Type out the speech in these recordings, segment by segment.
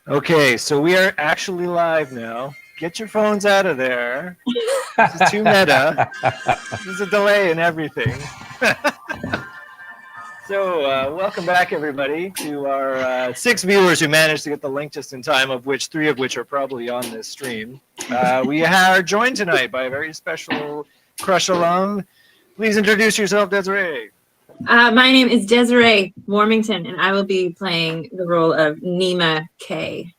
Okay, so we are actually live now. Get your phones out of there. This is too meta. There's a delay in everything. So, welcome back, everybody, to our 6 viewers who managed to get the link just in time, of which 3 of which are probably on this stream. We are joined tonight by a very special Crush alum. Please introduce yourself, Desiree. My name is Desiree Warmington, and I will be playing the role of Nima K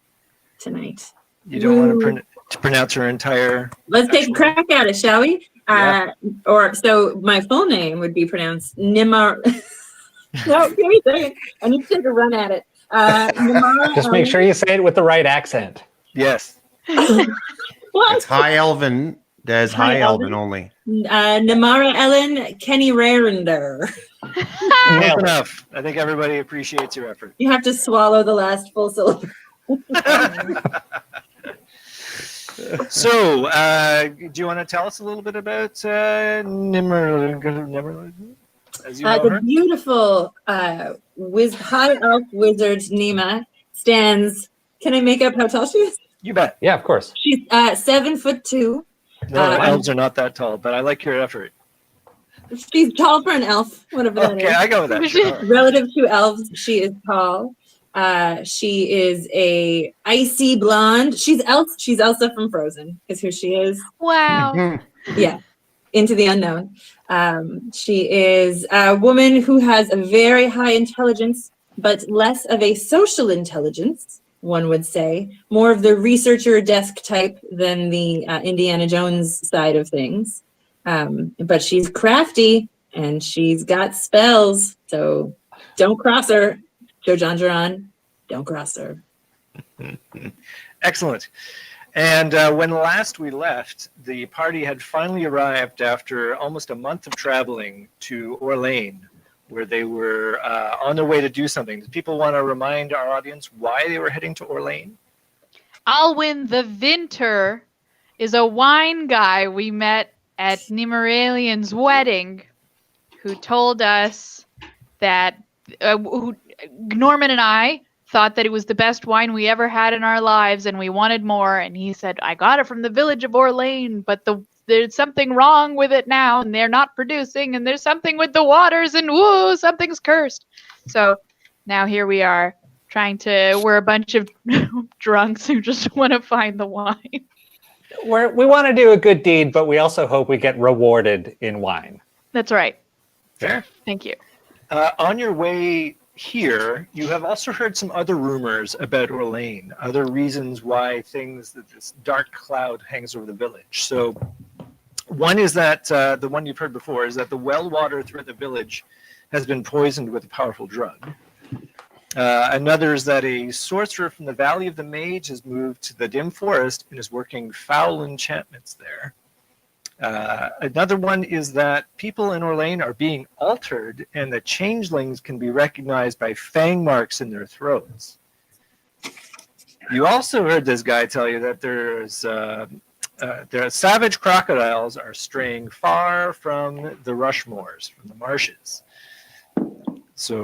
tonight. You don't want to pronounce her entire... Let's take a crack at it, shall we? Yeah. So my full name would be pronounced Nima... No, give me a second. I need to take a run at it. Just make sure you say it with the right accent. Yes. What? It's High Elven. There's High Elven only. Namara Ellen Kenny Rarender. Close enough. I think everybody appreciates your effort. You have to swallow the last full syllable. So, do you want to tell us a little bit about Nimmer? As you know The her? beautiful high elf wizard Nima stands. Can I make up how tall she is? You bet. Yeah, of course. She's 7'2". No, elves are not that tall, but I like your effort. She's tall for an elf, whatever that is. Okay, I go with that. Sure. Relative to elves, she is tall. She is a icy blonde. She's Elsa from Frozen, is who she is. Wow. Yeah, into the unknown. She is a woman who has a very high intelligence, but less of a social intelligence, one would say. More of the researcher desk type than the Indiana Jones side of things. But she's crafty and she's got spells. So don't cross her, Joe Jongeron. Don't cross her. Excellent. And when last we left, the party had finally arrived after almost a month of traveling to Orlane, where they were on their way to do something. Do people want to remind our audience why they were heading to Orlane? Alwyn the Vinter is a wine guy we met at Nimeralian's wedding who told us that Norman and I thought that it was the best wine we ever had in our lives and we wanted more. And he said, I got it from the village of Orlane, but there's something wrong with it now and they're not producing and there's something with the waters and woo, something's cursed. So now here we are we're a bunch of drunks who just want to find the wine. We want to do a good deed, but we also hope we get rewarded in wine. That's right. Fair. Thank you. On your way here, you have also heard some other rumors about Orlane, other reasons why this dark cloud hangs over the village. So one is that the one you've heard before is that the well water throughout the village has been poisoned with a powerful drug. Another is that a sorcerer from the Valley of the Mage has moved to the dim forest and is working foul enchantments there. Another one is that people in Orlane are being altered and that changelings can be recognized by fang marks in their throats. You also heard this guy tell you that there are savage crocodiles are straying far from the Rushmores, from the marshes. So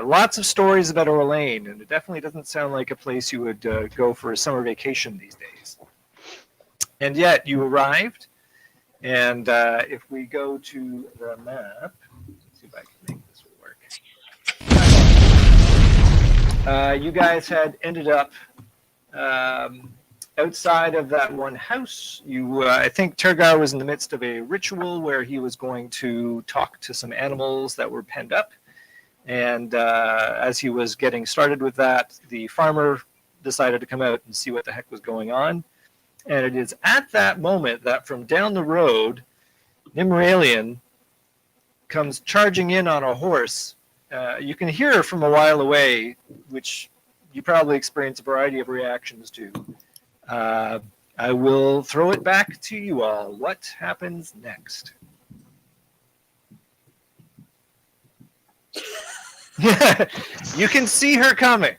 lots of stories about Orlane, and it definitely doesn't sound like a place you would go for a summer vacation these days. And yet you arrived, and if we go to the map, let's see if I can make this work. You guys had ended up outside of that one house. I think Tergar was in the midst of a ritual where he was going to talk to some animals that were penned up. And as he was getting started with that, the farmer decided to come out and see what the heck was going on. And it is at that moment that from down the road, Nimeralian comes charging in on a horse. You can hear her from a while away, which you probably experience a variety of reactions to. I will throw it back to you all. What happens next? You can see her coming.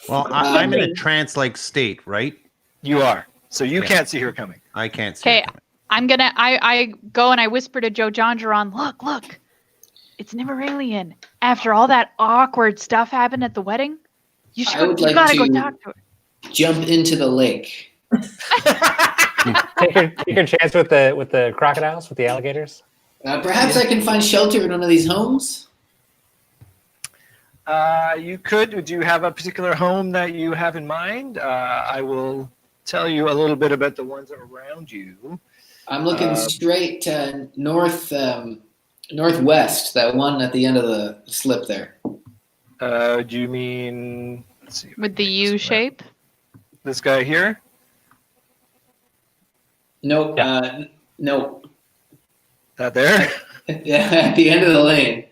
Well, I'm in a trance-like state, right? You are. So you can't see her coming. I can't see her Okay, coming. I go and I whisper to Joe Jongeron, look, it's Nimeralian. After all that awkward stuff happened at the wedding, You should I go, would you like gotta go to- talk to her. Jump into the lake. Take your chance with the crocodiles, with the alligators. Perhaps I can find shelter in one of these homes. You could. Do you have a particular home that you have in mind? I will tell you a little bit about the ones around you. I'm looking straight northwest. That one at the end of the slip there. Do you mean? Let's see. With the U shape. This guy here. Nope. Yeah. Nope. That there. Yeah, at the end of the lane.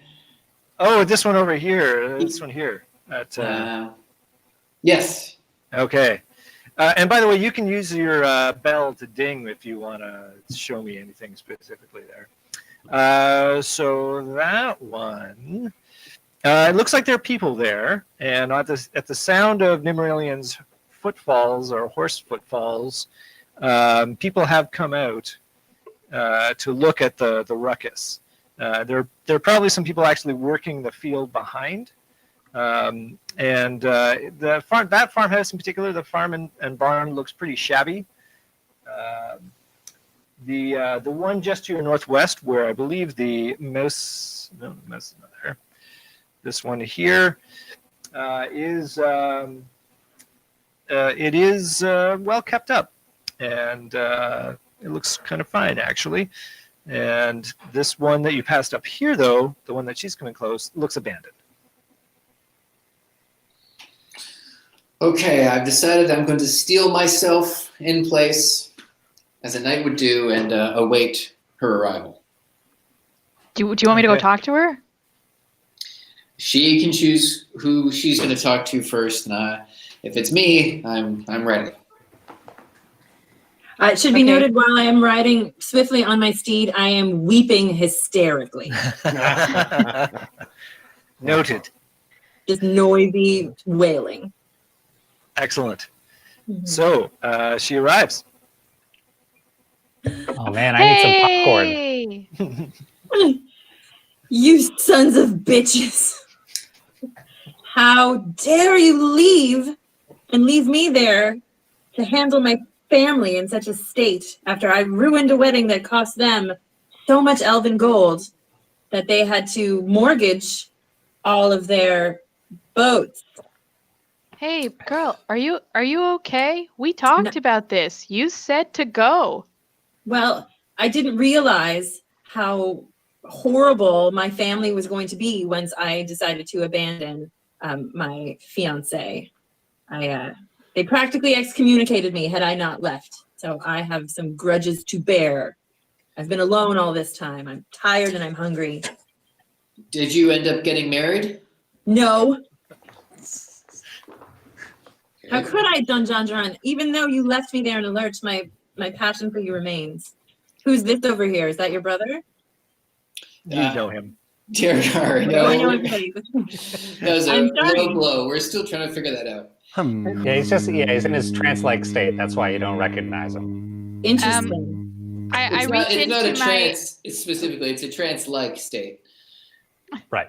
Oh, this one over here. This one here. That's Yes. okay. And by the way, you can use your bell to ding if you want to show me anything specifically there. So that one, it looks like there are people there, and at the sound of Nimmeralian's footfalls or horse footfalls, people have come out to look at the ruckus. There are probably some people actually working the field behind. That farmhouse in particular, the farm and barn looks pretty shabby. The one just to your northwest, where I believe the mouse is not there. This one here is well kept up, and it looks kind of fine actually. And this one that you passed up here, though, the one that she's coming close, looks abandoned. Okay, I've decided I'm going to steel myself in place, as a knight would do, and await her arrival. Do you want me to go talk to her? She can choose who she's going to talk to first, and if it's me, I'm ready. It should be noted while I am riding swiftly on my steed, I am weeping hysterically. Noted. Just noisy wailing. Excellent. So she arrives. Oh man, I need some popcorn. You sons of bitches. How dare you leave me there to handle my family in such a state after I ruined a wedding that cost them so much elven gold that they had to mortgage all of their boats. Hey, girl, are you okay? We talked about this. You said to go. Well, I didn't realize how horrible my family was going to be once I decided to abandon my fiance. They practically excommunicated me had I not left. So I have some grudges to bear. I've been alone all this time. I'm tired and I'm hungry. Did you end up getting married? No. How could I, Don John? Even though you left me there in a lurch, my passion for you remains. Who's this over here? Is that your brother? You know him. Dear God, No, I know no. everybody. That was a I'm sorry. low blow. We're still trying to figure that out. Yeah, he's in his trance-like state. That's why you don't recognize him. Interesting. I It's reach not, it's not a into my trance. It's a trance-like state. Right.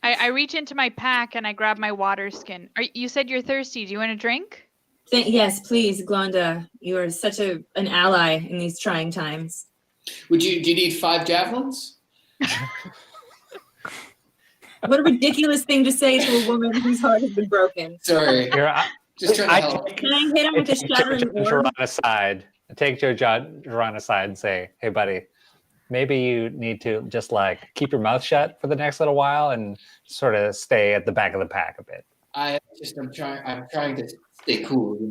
I reach into my pack and I grab my water skin. You said you're thirsty. Do you want a drink? Yes, please, Glonda. You are such an ally in these trying times. Do you need 5 javelins? What a ridiculous thing to say to a woman whose heart has been broken. Sorry, just trying to help. Can I hit him with a shattering orb? I take Joe Duran aside and say, "Hey, buddy, maybe you need to just keep your mouth shut for the next little while and sort of stay at the back of the pack a bit." I'm trying to stay cool. You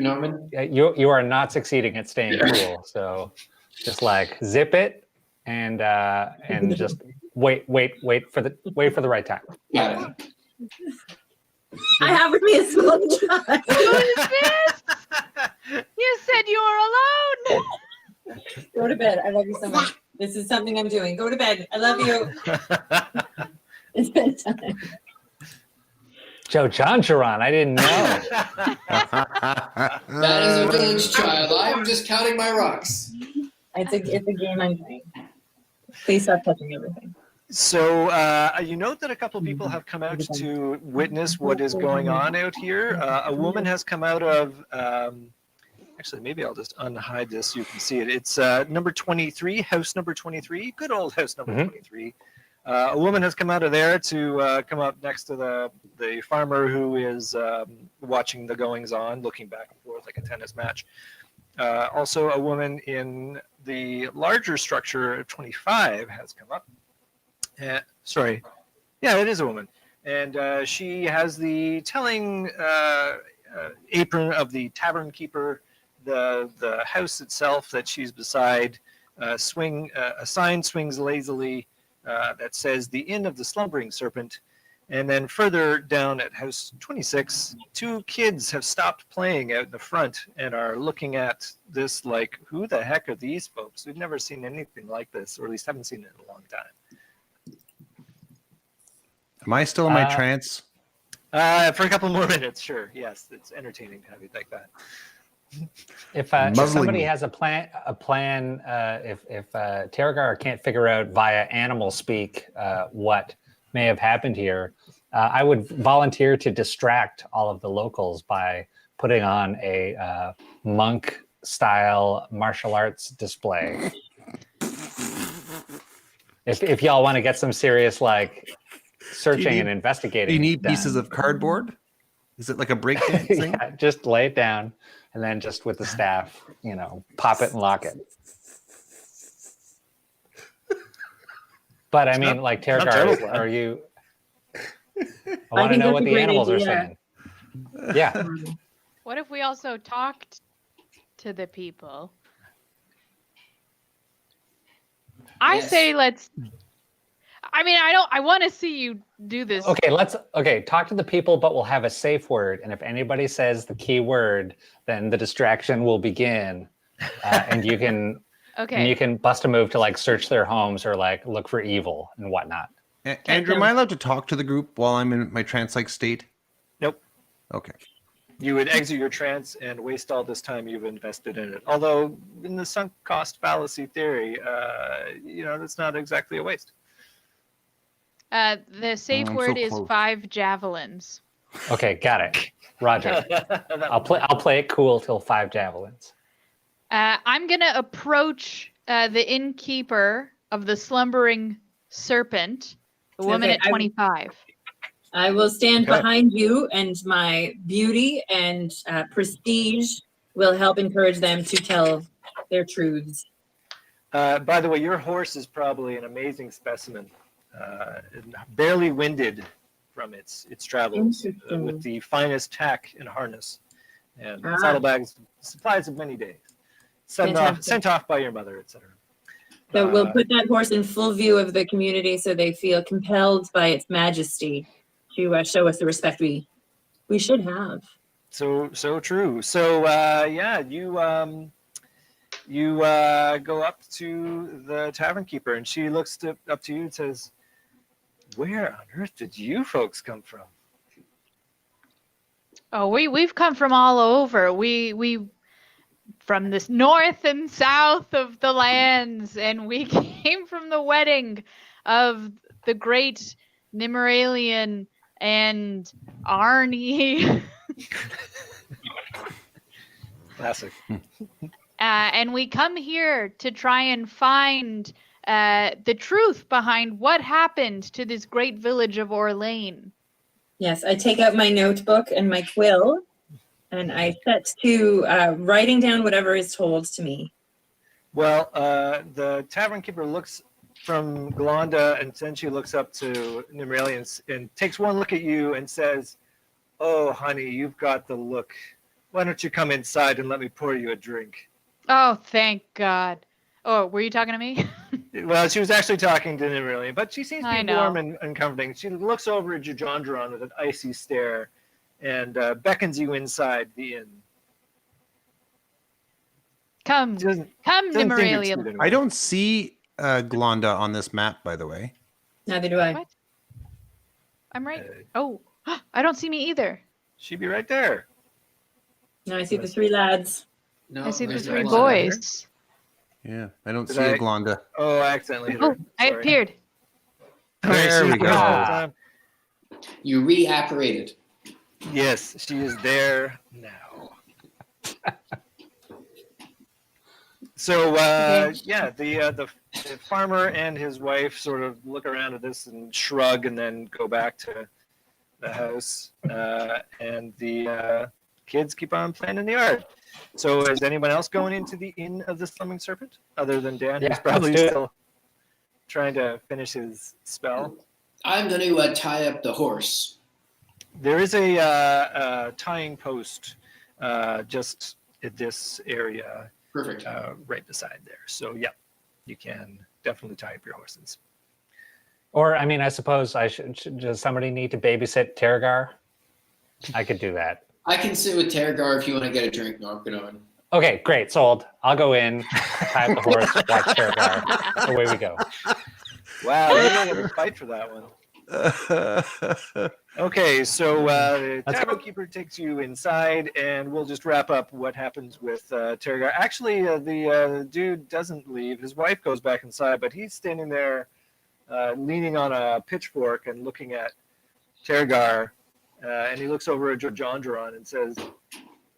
know what I mean? You are not succeeding at staying cool. So just zip it and just wait for the right time. Got it. I have with me a small child. Who is this? You said you were alone. Go to bed. I love you so much. This is something I'm doing. Go to bed. I love you. It's bedtime. Joe Duran, I didn't know. That is a village child. I'm just counting my rocks. It's a game I'm playing. Please stop touching everything. So you note that a couple of people have come out to witness what is going on out here. A woman has come out of. Actually, maybe I'll just unhide this so you can see it. It's number 23, house number 23, good old house number 23. A woman has come out of there to come up next to the farmer who is watching the goings on, looking back and forth like a tennis match. Also, a woman in the larger structure, 25, has come up. Sorry. Yeah, it is a woman. And she has the telling apron of the tavern keeper. The house itself that she's beside, a sign swings lazily that says the Inn of the Slumbering Serpent. And then further down at house 26, two kids have stopped playing out in the front and are looking at this like, who the heck are these folks? We've never seen anything like this, or at least haven't seen it in a long time. Am I still in my trance? For a couple more minutes, sure. Yes, it's entertaining to have you like that. If somebody has a plan, if Terragar can't figure out via animal speak what may have happened here, I would volunteer to distract all of the locals by putting on a monk-style martial arts display. If y'all want to get some serious like searching and investigating, Do you need done. pieces of cardboard? Is it like a breakdance thing? Yeah, just lay it down. And then just with the staff, pop it and lock it. But I mean, like Terragar, are you? I want to know what the animals are saying. Yeah. What if we also talked to the people? I say let's. I mean, I want to see you do this. Okay, talk to the people, but we'll have a safe word. And if anybody says the key word, then the distraction will begin. And you can you can bust a move to like search their homes or like look for evil and whatnot. Andrew, am I allowed to talk to the group while I'm in my trance-like state? Nope. Okay. You would exit your trance and waste all this time you've invested in it. Although, in the sunk cost fallacy theory, that's not exactly a waste. The safe word is 5 javelins. Okay, got it. Roger. I'll play it cool till 5 javelins. I'm gonna approach the innkeeper of the Slumbering Serpent, the woman at 25. I will stand behind you, and my beauty and prestige will help encourage them to tell their truths. By the way, your horse is probably an amazing specimen. Barely winded from its travels, with the finest tack and harness, and saddlebags, supplies of many days, sent off by your mother, etc. So we'll put that horse in full view of the community, so they feel compelled by its majesty to show us the respect we should have. So true. So you go up to the tavern keeper, and she looks up to you and says, "Where on earth did you folks come from?" Oh, we've come from all over. We from this north and south of the lands, and we came from the wedding of the great Nimmeralian and Arnie. Classic. And we come here to try and find the truth behind what happened to this great village of Orlane. Yes, I take out my notebook and my quill, and I set to writing down whatever is told to me. Well, the tavern keeper looks from Glonda, and then she looks up to Nimralian and takes one look at you and says, "Oh, honey, you've got the look. Why don't you come inside and let me pour you a drink?" Oh, thank God. Oh, were you talking to me? Well, she was actually talking to Nimralian, but she seems to be warm know. and comforting. She looks over at Jujandron with an icy stare and beckons you inside the inn. Come, Doesn't Nimmeralian. think I don't see Glonda on this map, by the way. Neither do I. What? I'm right. Oh, I don't see me either. She'd be right there. No, I see the 3 lads. No, I see the there's 3 no boys. Yeah, I don't Did see I- a Glonda. Oh, I accidentally hit her. Oh, I Sorry. appeared. There we She's go. there all the time. You reapparated. Yes, she is there now. So yeah, the farmer and his wife sort of look around at this and shrug, and then go back to the house, and the kids keep on playing in the yard. So is anyone else going into the Inn of the Slumming Serpent other than Dan, Yeah, who's probably let's do it. still trying to finish his spell? I'm going to tie up the horse. There is a tying post just at this area, Perfect. right beside there. So yeah, you can definitely tie up your horses. Or, I mean, I suppose does somebody need to babysit Terragar? I could do that. I can sit with Terragar if you want to get a drink, Norman. Okay, great. Sold. I'll go in, tie up the horse, watch Terragar. Away we go. Wow, you don't have to fight for that one. Okay, so the Let's tavern go. keeper takes you inside, and we'll just wrap up what happens with Terragar. Actually, the dude doesn't leave. His wife goes back inside, but he's standing there leaning on a pitchfork and looking at Terragar, and he looks over at Jojandron and says,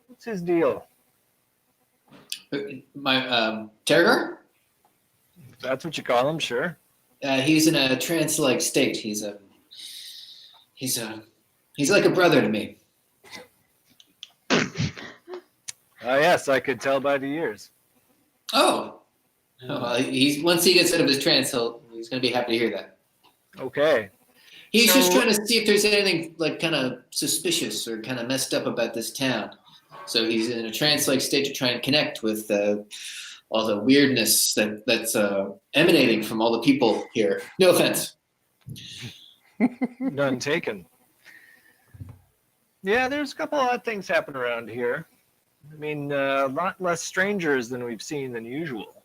"What's his deal?" My Terragar? If that's what you call him, sure. He's in a trance-like state. He's like a brother to me. Yes, I could tell by the years. Oh, well, he's once he gets out of his trance, he's going to be happy to hear that. Okay. He's So- just trying to see if there's anything like kind of suspicious or kind of messed up about this town. So he's in a trance-like state to try and connect with all the weirdness that's emanating from all the people here. No offense. None taken. Yeah, there's a couple odd things happen around here. I mean, a lot less strangers than we've seen than usual.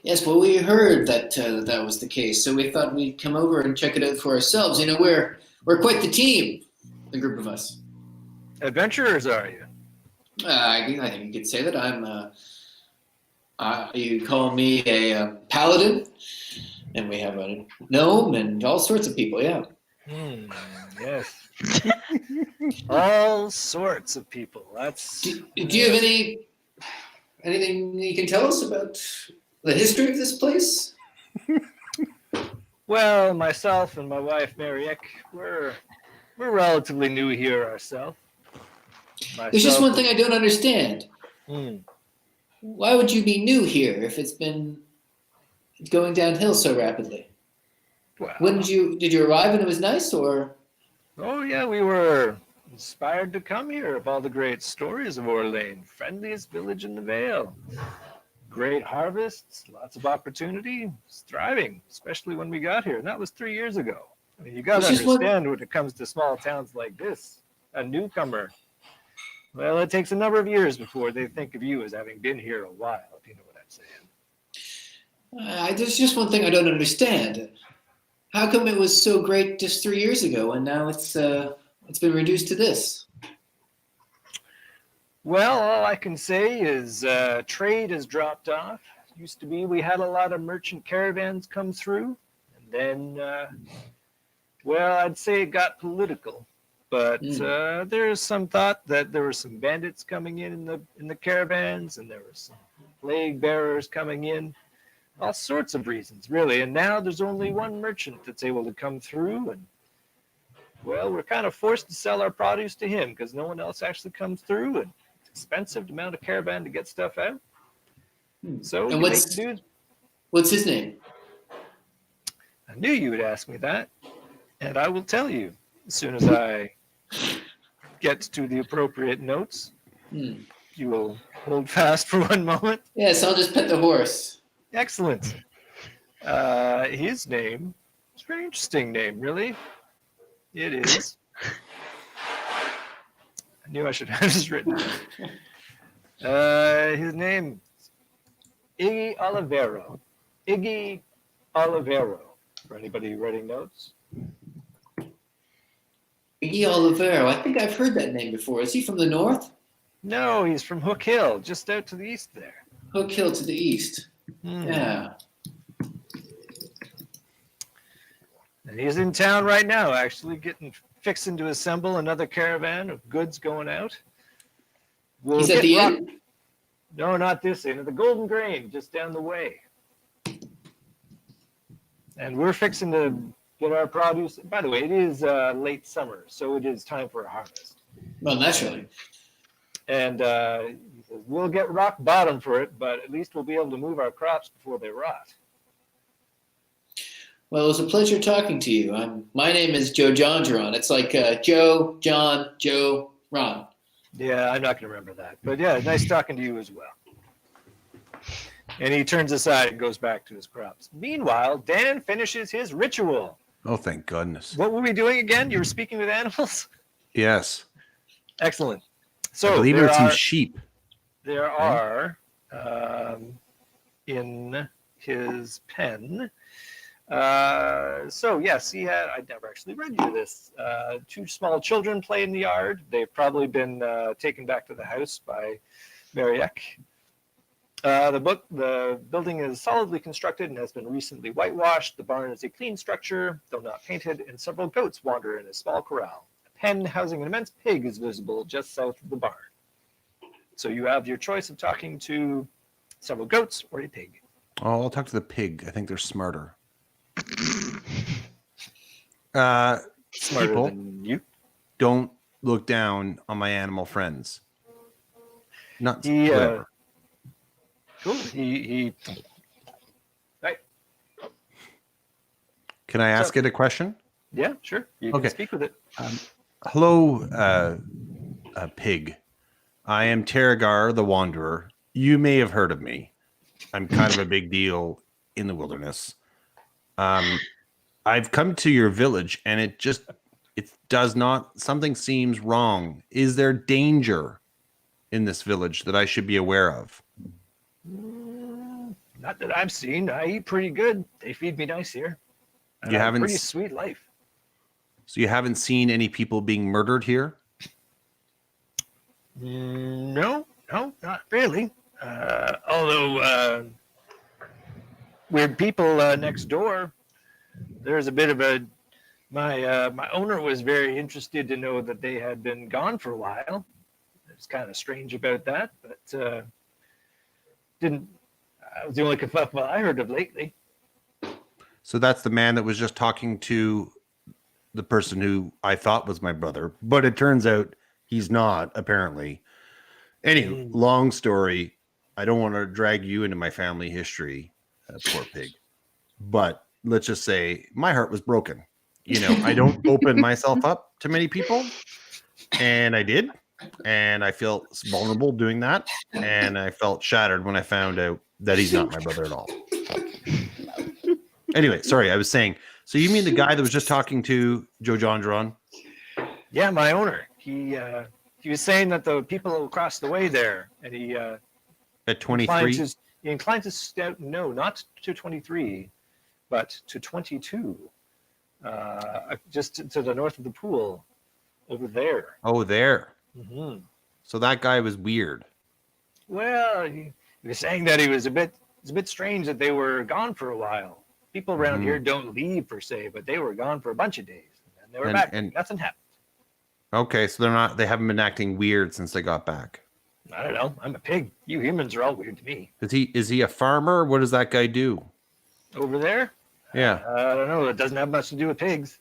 Yes, well, we heard that that was the case, so we thought we'd come over and check it out for ourselves. You know, we're quite the team, the group of us. Adventurers, are you? I think you could say that I'm. You call me a paladin, and we have a gnome and all sorts of people. Yeah. Yes. All sorts of people. That's. Do you have anything you can tell us about the history of this place? Well, myself and my wife Mariek, we're relatively new here ourselves. There's just one thing I don't understand. Hmm. Why would you be new here if it's been going downhill so rapidly? Well, When did you arrive and it was nice, or? oh yeah, we were inspired to come here of all the great stories of Orlane, friendliest village in the Vale. Great harvests, lots of opportunity, it's thriving, especially when we got here. And that was 3 years ago. I mean, you got to It's just one- understand when it comes to small towns like this, a newcomer, well, it takes a number of years before they think of you as having been here a while, if you know what I'm saying. There's just one thing I don't understand. How come it was so great just 3 years ago, and now it's been reduced to this? Well, all I can say is trade has dropped off. Used to be we had a lot of merchant caravans come through, and then, well, I'd say it got political. But there's some thought that there were some bandits coming in the caravans, and there were some plague bearers coming in. All sorts of reasons, really. And now there's only one merchant that's able to come through, and well, we're kind of forced to sell our produce to him because no one else actually comes through, and it's expensive to mount a caravan to get stuff out. So And we make do. what's his name? I knew you would ask me that, and I will tell you as soon as I get to the appropriate notes. You will hold fast for one moment. Yes, I'll just pet the horse. Excellent. His name, it's a very interesting name, really. It is. I knew I should have this written down. His name, Iggy Olivero. Iggy Olivero. For anybody writing notes? Iggy Olivero. I think I've heard that name before. Is he from the north? No, he's from Hook Hill, just out to the east there. Hook Hill to the east. Hmm. Yeah. And he's in town right now, actually, fixing to assemble another caravan of goods going out. He's at the inn? No, not this inn. At the Golden Grain, just down the way. And we're fixing to get our produce. By the way, it is late summer, so it is time for a harvest. Well, naturally. And he says, we'll get rock bottom for it, but at least we'll be able to move our crops before they rot. Well, it was a pleasure talking to you. My name is Joe Jongeron. It's like Joe, John, Joe, Ron. Yeah, I'm not going to remember that. But yeah, nice talking to you as well. And he turns aside and goes back to his crops. Meanwhile, Dan finishes his ritual. Oh, thank goodness. What were we doing again? You were speaking with animals? Yes. Excellent. So I believe it's some sheep. There are in his pen. So yes, he had. I'd never actually read you this. 2 small children play in the yard. They've probably been taken back to the house by Mariek. The building is solidly constructed and has been recently whitewashed. The barn is a clean structure, though not painted, and several goats wander in a small corral. A pen housing an immense pig is visible just south of the barn. So you have your choice of talking to several goats or a pig. Oh, I'll talk to the pig. I think they're smarter. Smarter people, than you. don't look down on my animal friends. Not He, whatever. Cool. He right. Can I ask it a question? Yeah, sure. You Okay. can speak with it. Hello, pig. I am Terragar the Wanderer. You may have heard of me. I'm kind of a big deal in the wilderness. I've come to your village and it does not, something seems wrong. Is there danger in this village that I should be aware of? Not that I've seen. I eat pretty good. They feed me nice here. And You I have haven't a pretty s- sweet life. So you haven't seen any people being murdered here? No, not really. Although weird people next door. There's a bit of a. My owner was very interested to know that they had been gone for a while. It's kind of strange about that, but didn't. That was the only kerfuffle I heard of lately. So that's the man that was just talking to the person who I thought was my brother, but it turns out he's not, apparently. Anyway, long story. I don't want to drag you into my family history, poor pig. But let's just say my heart was broken. You know, I don't open myself up to many people, and I did. And I felt vulnerable doing that. And I felt shattered when I found out that he's not my brother at all. Anyway, sorry, I was saying, so you mean the guy that was just talking to Joe Jongeron? Yeah, my owner. He was saying that the people across the way there, and he At inclined 23? to step, no, not to 23, but to 22, just to the north of the pool, over there. Oh, there. Mm-hmm. So that guy was weird. Well, he was saying that it's a bit strange that they were gone for a while. People around here don't leave per se, but they were gone for a bunch of days, and they were back. And nothing happened. Okay, so they haven't been acting weird since they got back. I don't know. I'm a pig. You humans are all weird to me. Is he a farmer? What does that guy do? Over there? Yeah. I don't know. It doesn't have much to do with pigs.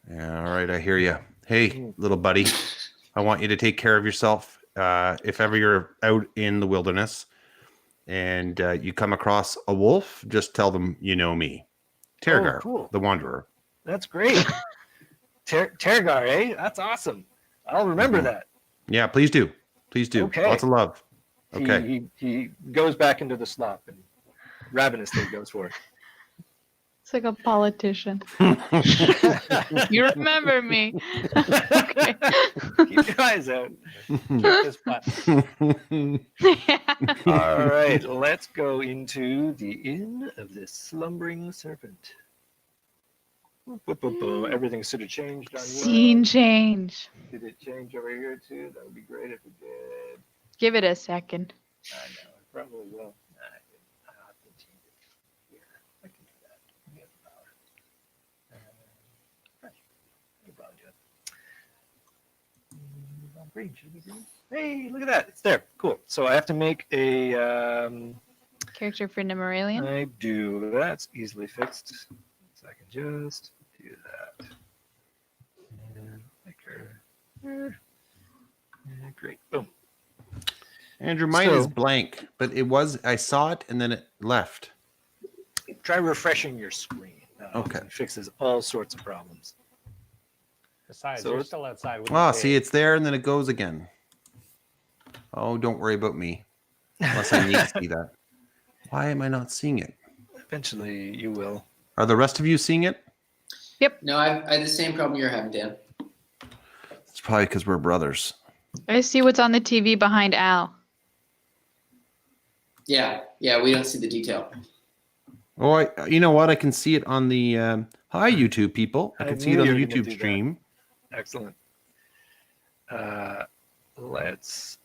Yeah, all right, I hear you. Hey, little buddy, I want you to take care of yourself. If ever you're out in the wilderness and you come across a wolf, just tell them you know me. Terragar, cool. the Wanderer. That's great. Terragar, eh? That's awesome. I'll remember that. Yeah, please do. Please do. Okay. Lots of love. Okay. He goes back into the slop and ravenously goes for it. It's like a politician. You remember me. Okay. Keep your eyes out. Keep this button. All right, let's go into the Inn of the Slumbering Serpent. Everything should have changed on you. Scene change. Did it change over here too? That would be great if it did. Give it a second. I know, it probably will. I'll have to change it here. I can do that. Get the power. green? Should it be green? Hey, look at that. It's there. Cool. So I have to make a. Character for Nimeralian. I do. That's easily fixed. So I can just do that. And make her. Great. Boom. Andrew, mine So- is blank, but I saw it and then it left. Try refreshing your screen. Okay. It fixes all sorts of problems. Besides, So you're it's- still outside. With Oh, the see, it's there and then it goes again. Oh, don't worry about me. Unless I need to see that. Why am I not seeing it? Eventually, you will. Are the rest of you seeing it? No, I have the same problem you're having, Dan. It's probably because we're brothers. I see what's on the TV behind Al. Yeah, we don't see the detail. Oh, you know what? I can see it on the. Hi, YouTube people. I I can see it knew on you the were gonna YouTube do that. stream. Excellent. Let's.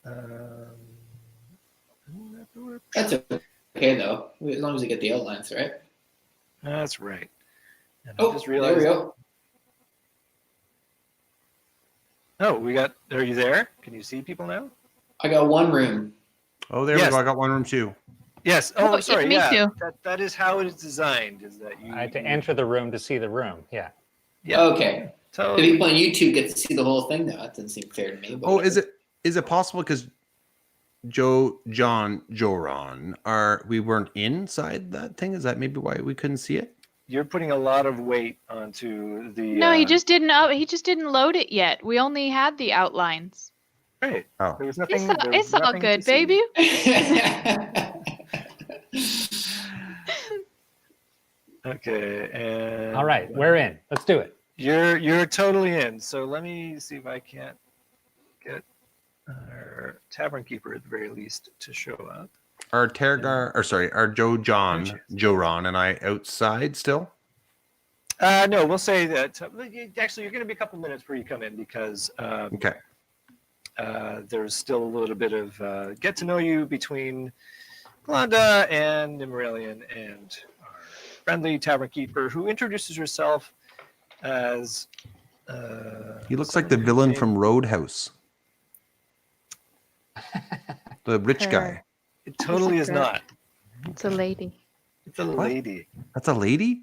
That's okay though, as long as we get the outlines right. That's right. And I Oh, just there we realized. go. Oh, we got. Are you there? Can you see people now? I got one room. Oh, there Yes. we go. I got one room too. Yes. Oh, Oh, I'm sorry. me Yeah. too. That is how it is designed. Is that you? I had to enter the room to see the room. Yeah. Yeah. Okay. The Totally. people on YouTube get to see the whole thing now. That doesn't seem fair to me. But Oh, is it possible because Joran, we weren't inside that thing? Is that maybe why we couldn't see it? You're putting a lot of weight onto the. No, he just didn't. He just didn't load it yet. We only had the outlines. Right. Oh. There was nothing. It's all, there was it's all nothing good, to see. baby. Okay. And. All right, we're in. Let's do it. You're totally in. So let me see if I can't get our tavern keeper at the very least to show up. Are Joran and I outside still? No, we'll say that. Actually, you're going to be a couple minutes before you come in because Okay. there's still a little bit of get to know you between Glenda and Nimeralian and our friendly tavern keeper who introduces herself as. He looks like the villain from Roadhouse. The rich guy. Her. It totally is It's a not. It's a lady. It's a What? lady. That's a lady?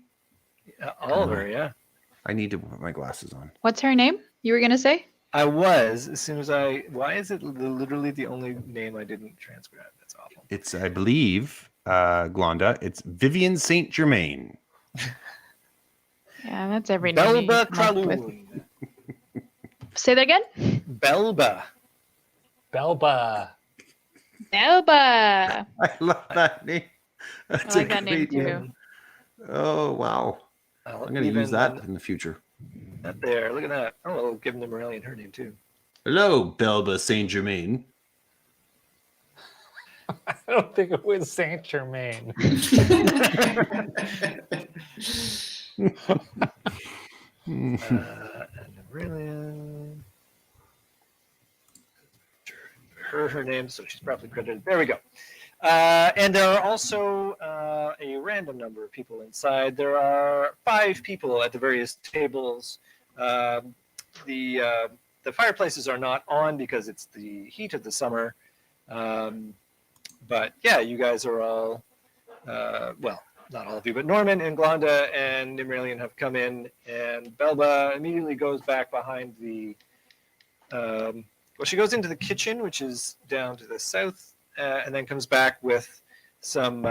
Oliver, yeah. I need to put my glasses on. What's her name? You were gonna say? I was as soon as I. Why is it literally the only name I didn't transcribe? That's awful. It's, I believe, Glonda, it's Vivian Saint Germain. Yeah, that's every name. you Belba come up with. Kraloon. Say that again. Belba. Belba. Belba. I love that name. That's I like a that name great too. Oh, wow. I'll I'm going to even- use that in the future. That there. Look at that. Oh, we'll give Nimeralian her name too. Hello, Belba Saint Germain. I don't think it was Saint Germain. And Nimeralian. Her name, so she's probably credited. There we go. And there are also a random number of people inside. There are 5 people at the various tables. The fireplaces are not on because it's the heat of the summer. But yeah, you guys are all, well, not all of you, but Norman and Glonda and Nimeralian have come in, and Belba immediately goes back behind the. Well, she goes into the kitchen, which is down to the south, and then comes back with some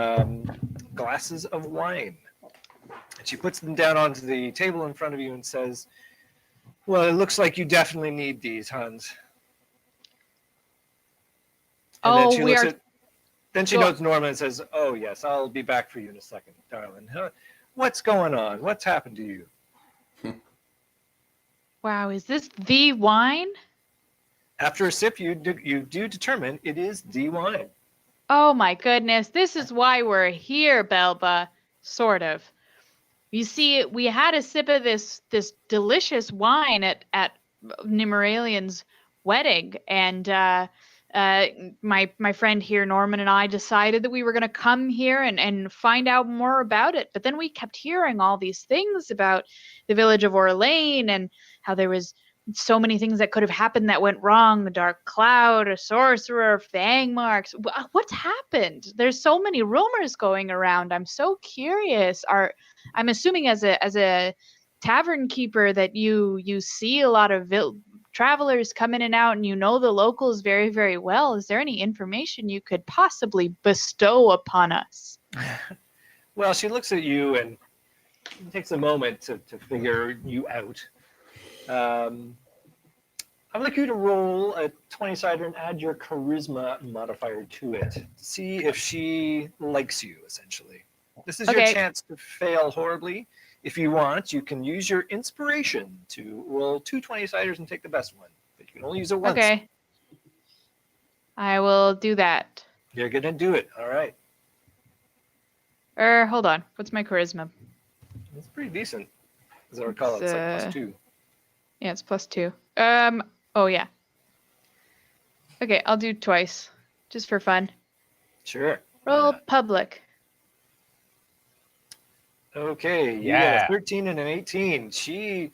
glasses of wine. And she puts them down onto the table in front of you and says, "Well, it looks like you definitely need these, Hans." Oh, she we looks are- at. Then she Go on. notes Norman and says, "Oh yes, I'll be back for you in a second, darling. Huh? What's going on? What's happened to you?" Wow, is this the wine? After a sip, you do determine it is the wine. Oh my goodness, this is why we're here, Belba. Sort of. You see, we had a sip of this delicious wine at Nimeralian's wedding, and my friend here, Norman, and I decided that we were going to come here and find out more about it. But then we kept hearing all these things about the village of Orlane and how there was so many things that could have happened that went wrong. A dark cloud, a sorcerer, fang marks. What's happened? There's so many rumors going around. I'm so curious. I'm assuming as a tavern keeper that you see a lot of travelers come in and out, and you know the locals very, very well. Is there any information you could possibly bestow upon us? Well, she looks at you and takes a moment to figure you out. I'd like you to roll a 20-sider and add your charisma modifier to it. See if she likes you, essentially. This is your chance to fail horribly. If you want, you can use your inspiration to roll 2 20-siders and take the best one. But you can only use it once. Okay. I will do that. You're going to do it. All right. Hold on. What's my charisma? It's pretty decent. As I recall, it's like +2. Yeah, it's +2. Oh, yeah. Okay, I'll do twice. Just for fun. Sure. Roll public. Okay. Yeah. Yeah. 13 and an 18. She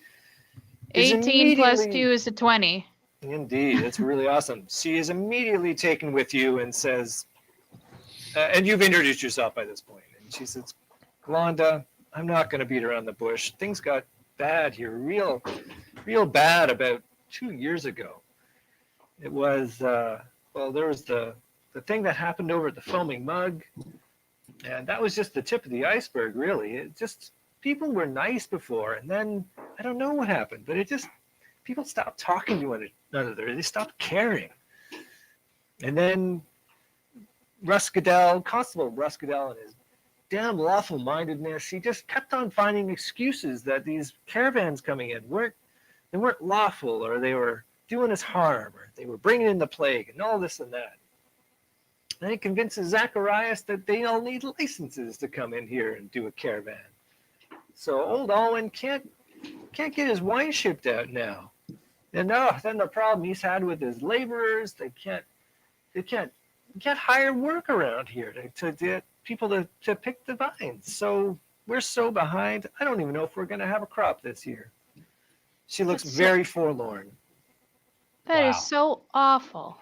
18 plus 2 is a 20. Indeed. It's really awesome. She is immediately taken with you and says, and you've introduced yourself by this point. And she says, Glonda, I'm not going to beat around the bush. Things got bad here, real bad about 2 years ago. It was, there was the thing that happened over at the Foaming Mug, and that was just the tip of the iceberg, really. It just, people were nice before, and then, I don't know what happened, but people stopped talking to one another. They stopped caring. And then Constable Ruskadell and his damn lawful-mindedness, he just kept on finding excuses that these caravans coming in weren't lawful, or they were doing us harm, or they were bringing in the plague, and all this and that. And he convinces Zacharias that they all need licenses to come in here and do a caravan. So old Alwyn can't get his wine shipped out now. And then the problem he's had with his laborers, they can't hire work around here to get people to pick the vines. So we're so behind. I don't even know if we're going to have a crop this year. She looks very forlorn. That is so awful.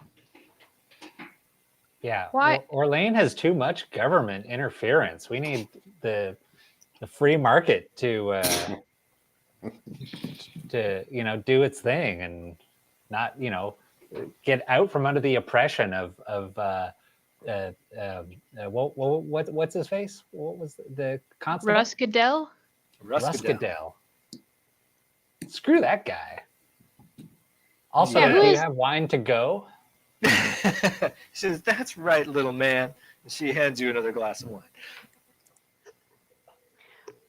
Yeah. Why? Orlane has too much government interference. We need the free market to do its thing and not get out from under the oppression of what's his face? What was the constable? Ruskadell. Screw that guy. Also, do you have wine to go? She says, "That's right, little man." And she hands you another glass of wine.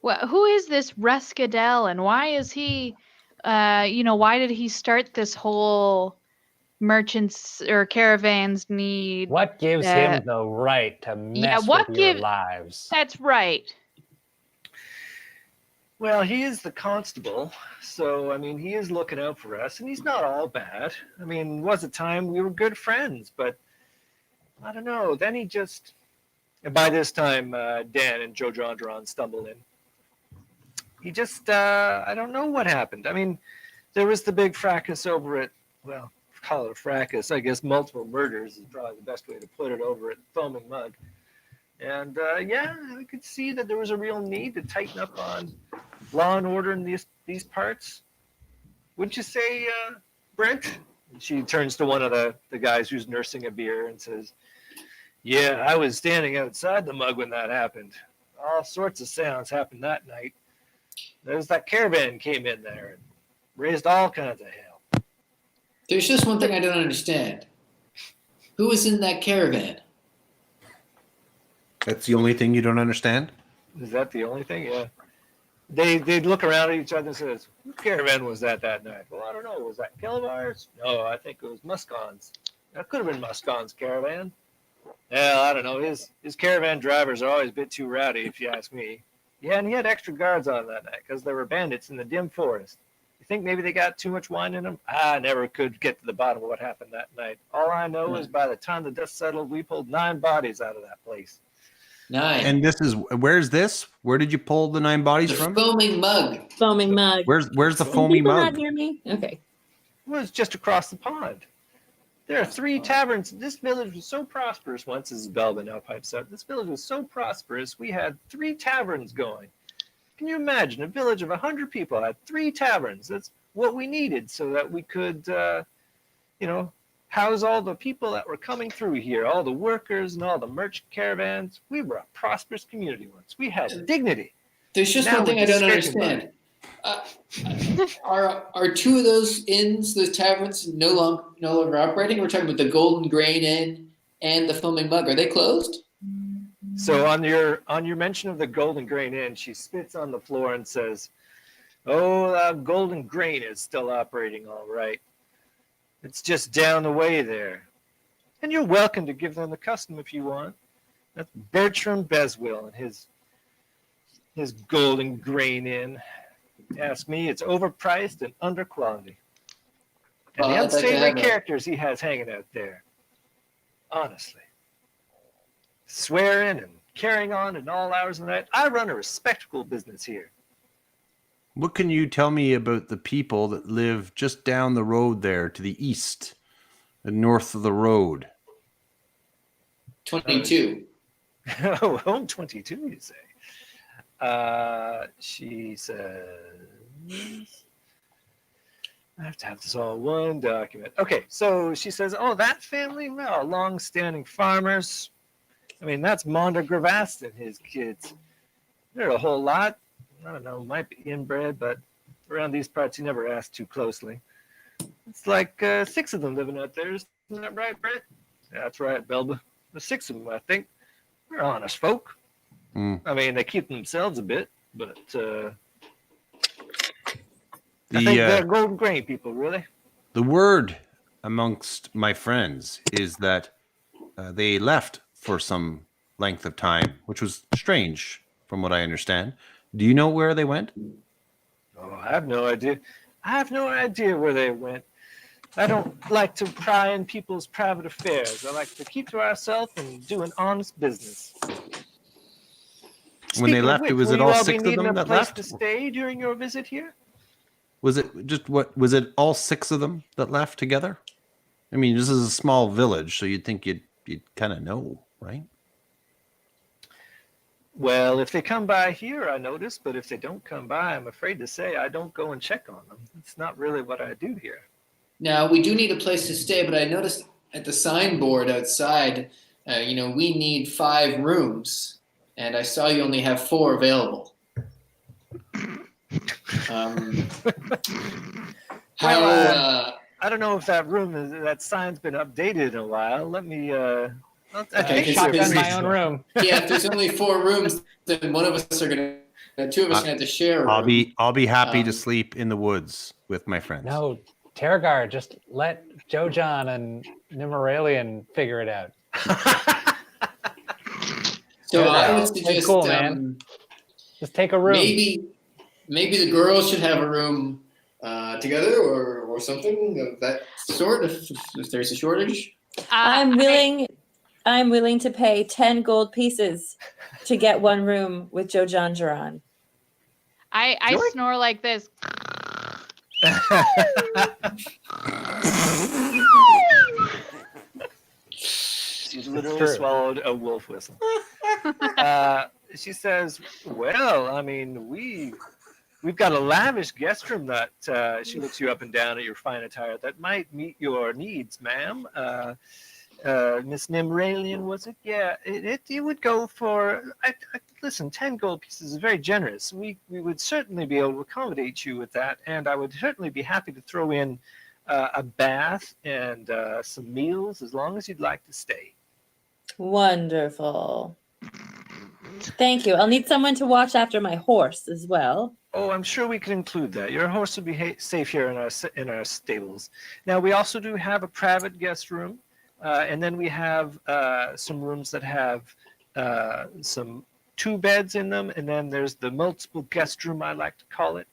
Well, who is this Ruskadell, and why is he? Why did he start this whole merchants or caravans need? What gives him the right to mess with your lives? That's right. Well, he is the constable, so, I mean, he is looking out for us, and he's not all bad. I mean, was a time we were good friends, but I don't know. Then he just... And by this time, Dan and Joe Jondron stumble in. He just, I don't know what happened. I mean, there was the big fracas over at, well, call it a fracas. I guess multiple murders is probably the best way to put it over at Foaming Mug. And, I could see that there was a real need to tighten up on law and order in these parts. Wouldn't you say, Brent? And she turns to one of the guys who's nursing a beer and says, "Yeah, I was standing outside the mug when that happened. All sorts of sounds happened that night. There's that caravan came in there and raised all kinds of hell." There's just one thing I don't understand. Who was in that caravan? That's the only thing you don't understand? Is that the only thing? Yeah. They'd look around at each other and says, "Whose caravan was that night?" "Well, I don't know. Was that Kelavar's?" "No, I think it was Muscon's." "That could have been Muscon's caravan." "Well, I don't know. His caravan drivers are always a bit too rowdy, if you ask me." "Yeah, and he had extra guards on that night because there were bandits in the dim forest. You think maybe they got too much wine in them?" "I never could get to the bottom of what happened that night. All I know is by the time the dust settled, we pulled 9 bodies out of that place." 9. And where's this? Where did you pull the 9 bodies The from? Foaming Mug. Foaming Mug. Where's the Can foamy people mug? not hear me? Okay. was just across the pond. There are 3 taverns. This village was so prosperous once, as Belba now pipes out. This village was so prosperous, we had 3 taverns going. Can you imagine? A village of 100 people had 3 taverns. That's what we needed so that we could, house all the people that were coming through here, all the workers and all the merchant caravans. We were a prosperous community once. We had dignity. There's just Now one thing we're I don't just scraping understand. Are 2 of those inns, those taverns, no longer operating? We're talking about the Golden Grain Inn and the Foaming Mug. Are they closed? So on your mention of the Golden Grain Inn, she spits on the floor and says, "Oh, that Golden Grain is still operating all right. It's just down the way there. And you're welcome to give them the custom if you want. That's Bertram Beswill and his Golden Grain Inn. Ask me, it's overpriced and under quality. And the unstable characters he has hanging out there. Honestly. Swearing and carrying on at all hours of the night. I run a respectable business here." What can you tell me about the people that live just down the road there to the east and north of the road? 22. Oh, home 22, you say? She says, I have to have this all one document. Okay, so she says, "Oh, that family? Well, long-standing farmers. I mean, that's Monda Gravast and his kids. They're a whole lot. I don't know, might be inbred, but around these parts, you never ask too closely. It's like 6 of them living out there. Isn't that right, Brett?" "Yeah, that's right, Belba. There's 6 of them, I think. They're honest folk. I mean, they keep themselves a bit, but I think they're Golden Grain people, really." The word amongst my friends is that they left for some length of time, which was strange from what I understand. Do you know where they went? "Oh, I have no idea. I have no idea where they went. I don't like to pry in people's private affairs. I like to keep to ourselves and do an honest business." When they left, was it all 6 of them that left? To stay during your visit here? Was it all 6 of them that left together? I mean, this is a small village, so you'd think you'd kind of know, right? Well, if they come by here, I notice, but if they don't come by, I'm afraid to say I don't go and check on them. It's not really what I do here. Now, we do need a place to stay, but I noticed at the signboard outside, we need 5 rooms, and I saw you only have 4 available. I don't know if that sign's been updated in a while. Let me. Okay, shotgun my own room. Yeah, if there's only 4 rooms, then one of us are gonna, 2 of us are gonna have to share a room. I'll be happy to sleep in the woods with my friends. No, Terragar, just let Jojan and Nimmeralian figure it out. So I would suggest, cool, man. Just take a room. Maybe the girls should have a room together or something of that sort if there's a shortage. I'm willing to pay 10 gold pieces to get 1 room with Jojan Duran. I snore like this. She literally swallowed a wolf whistle. She says, "Well, I mean, we've got a lavish guest room that," she looks you up and down at your fine attire, "that might meet your needs, ma'am. Miss Nimralian, was it? Yeah, it would go for, listen, 10 gold pieces is very generous. We would certainly be able to accommodate you with that, and I would certainly be happy to throw in a bath and some meals as long as you'd like to stay." Wonderful. Thank you. I'll need someone to watch after my horse as well. "Oh, I'm sure we can include that. Your horse will be safe here in our stables. Now, we also do have a private guest room, and then we have some rooms that have some 2 beds in them, and then there's the multiple guest room, I like to call it,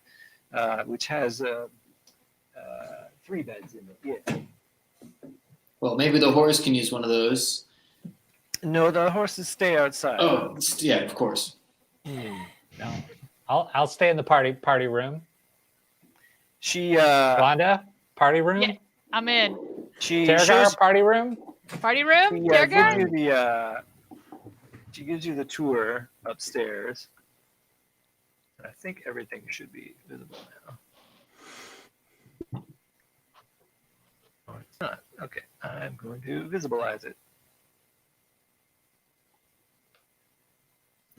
which has 3 beds in it. Yeah. Well, maybe the horse can use one of those. No, the horses stay outside. Oh, yeah, of course. No, I'll stay in the party room. She Wanda, Party room? Yeah. I'm in. She Tergar, shows, party room? Party room? she, Tergar? gives you the she gives you the tour upstairs. I think everything should be visible now. Oh, it's not. Okay, I'm going to visibilize it.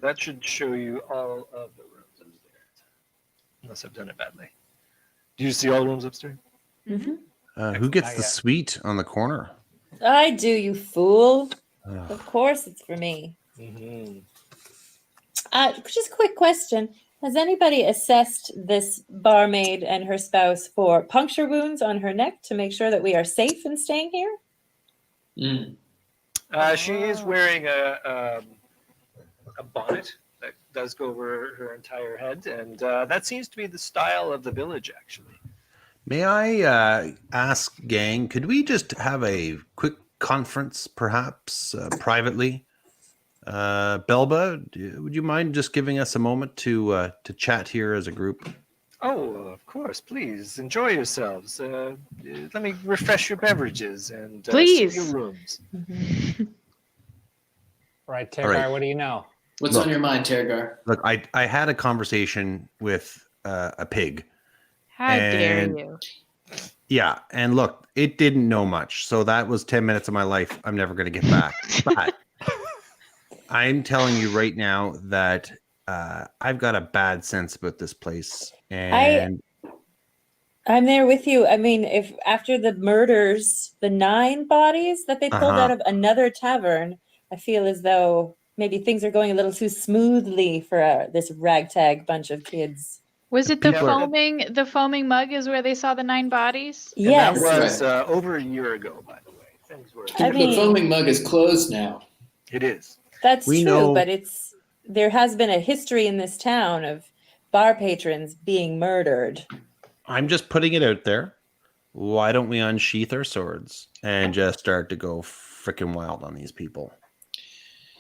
That should show you all of the rooms upstairs. Unless I've done it badly. Do you see all the rooms upstairs? Who gets Not the yet. suite on the corner? I do, you fool. Ugh. Of course it's for me. Mm-hmm. Just a quick question. Has anybody assessed this barmaid and her spouse for puncture wounds on her neck to make sure that we are safe in staying here? She is wearing a bonnet that does go over her entire head, and that seems to be the style of the village, actually. May I ask, gang, could we just have a quick conference, perhaps privately? Belba, would you mind just giving us a moment to chat here as a group? Oh, of course, please enjoy yourselves. Let me refresh your beverages and see Please. your rooms. Right, Tergar, All right. what do you know? What's Look. on your mind, Tergar? Look, I had a conversation with a pig. How dare And- you? Yeah, and look, it didn't know much. So that was 10 minutes of my life I'm never going to get back. But I'm telling you right now that I've got a bad sense about this place. And I'm there with you. I mean, if after the murders, the 9 bodies that they pulled out of another tavern, I feel as though maybe things are going a little too smoothly for this ragtag bunch of kids. Was it the People are- foaming mug is where they saw the 9 bodies? And Yes. that was over a year ago, by the way. Things were. I mean- The foaming mug is closed now. It is. That's We true, know- but there has been a history in this town of bar patrons being murdered. I'm just putting it out there. Why don't we unsheath our swords and just start to go freaking wild on these people?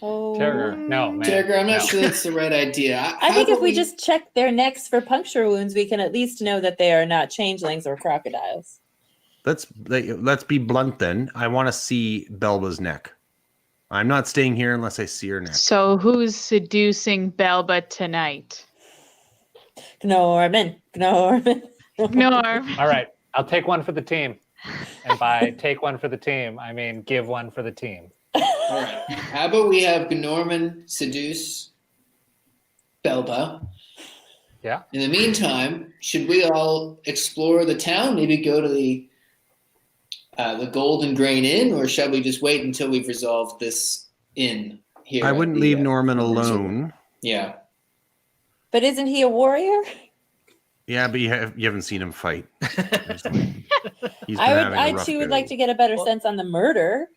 Oh, Tergar, no, man. Tergar, I'm not no. sure that's the right idea. I think How if we about just check their necks for puncture wounds, we can at least know that they are not changelings or crocodiles. Let's be blunt then. I want to see Belba's neck. I'm not staying here unless I see her neck. So who's seducing Belba tonight? Norman. Norm. All right, I'll take one for the team. And by take one for the team, I mean give one for the team. All right. How about we have Norman seduce Belba? Yeah. In the meantime, should we all explore the town? Maybe go to the Golden Grain Inn, or shall we just wait until we've resolved this inn here? I at wouldn't the, leave Norman resort? alone. Yeah. But isn't he a warrior? Yeah, but you haven't seen him fight. He's been having a I rough too would go. like to get a better sense on the murder.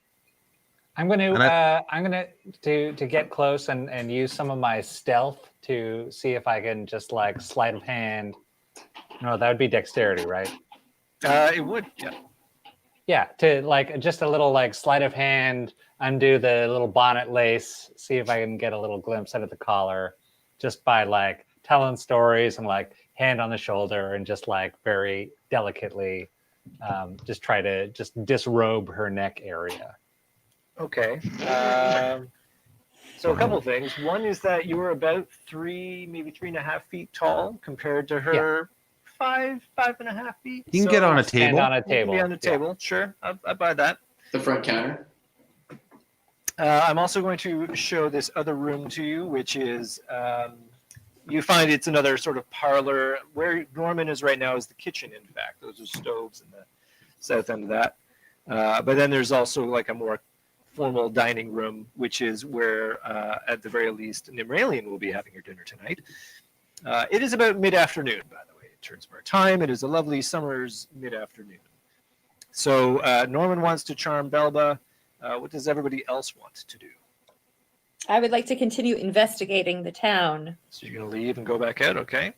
I'm going And to get close and use some of my stealth to see if I can just like sleight of hand. No, that would be dexterity, right? It would, yeah. Yeah, to like just a little like sleight of hand, undo the little bonnet lace, see if I can get a little glimpse out of the collar, just by like telling stories and like hand on the shoulder and just like very delicately, just try to just disrobe her neck area. Okay. So a couple of things. One is that you were about 3, maybe 3.5 feet tall compared to her 5.5 feet. You can get on a Stand table. on a You can table. be on the Yeah. table, sure. I buy that. The front counter. I'm also going to show this other room to you, which is you find it's another sort of parlor. Where Norman is right now is the kitchen, in fact. Those are stoves in the south end of that. But then there's also like a more formal dining room, which is where, at the very least, Nimralian will be having her dinner tonight. It is about mid-afternoon, by the way. It turns our time. It is a lovely summer's mid-afternoon. So Norman wants to charm Belba. What does everybody else want to do? I would like to continue investigating the town. So you're going to leave and go back out, okay?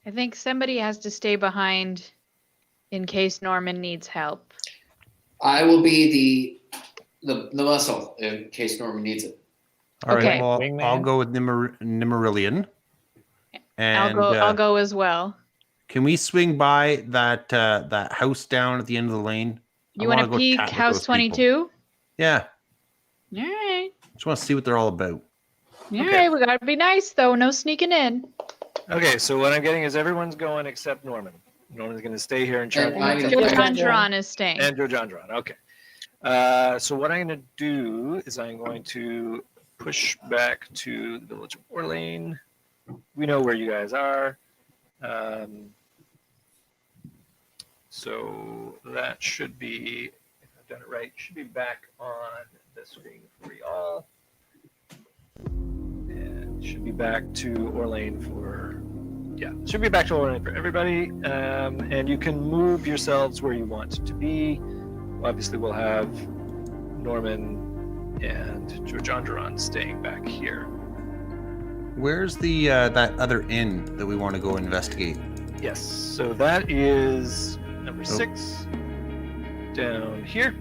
I think somebody has to stay behind in case Norman needs help. I will be the muscle in case Norman needs it. All right, Okay. well, Wingman. I'll go with Nimmerillion. And I'll go as well. Can we swing by that that house down at the end of the lane? You want to go peek chat with House those people. 22? Yeah, All right. just want to see what they're all about. All Okay. right, we gotta be nice though. No sneaking in. Okay, so what I'm getting is everyone's going except Norman. Norman's going to stay here and chat. And I'm Joe gonna- John is staying. And Joe John. Okay. So what I'm going to do is I'm going to push back to the village of Orlane. We know where you guys are. So that should be, if I've done it right, should be back on the screen for y'all. And should be back to Orlane for, yeah, should be back to Orlane for everybody. And you can move yourselves where you want to be. Obviously, we'll have Norman and Joe John staying back here. Where's the that other inn that we want to go investigate? Yes, so that is number 6 down here.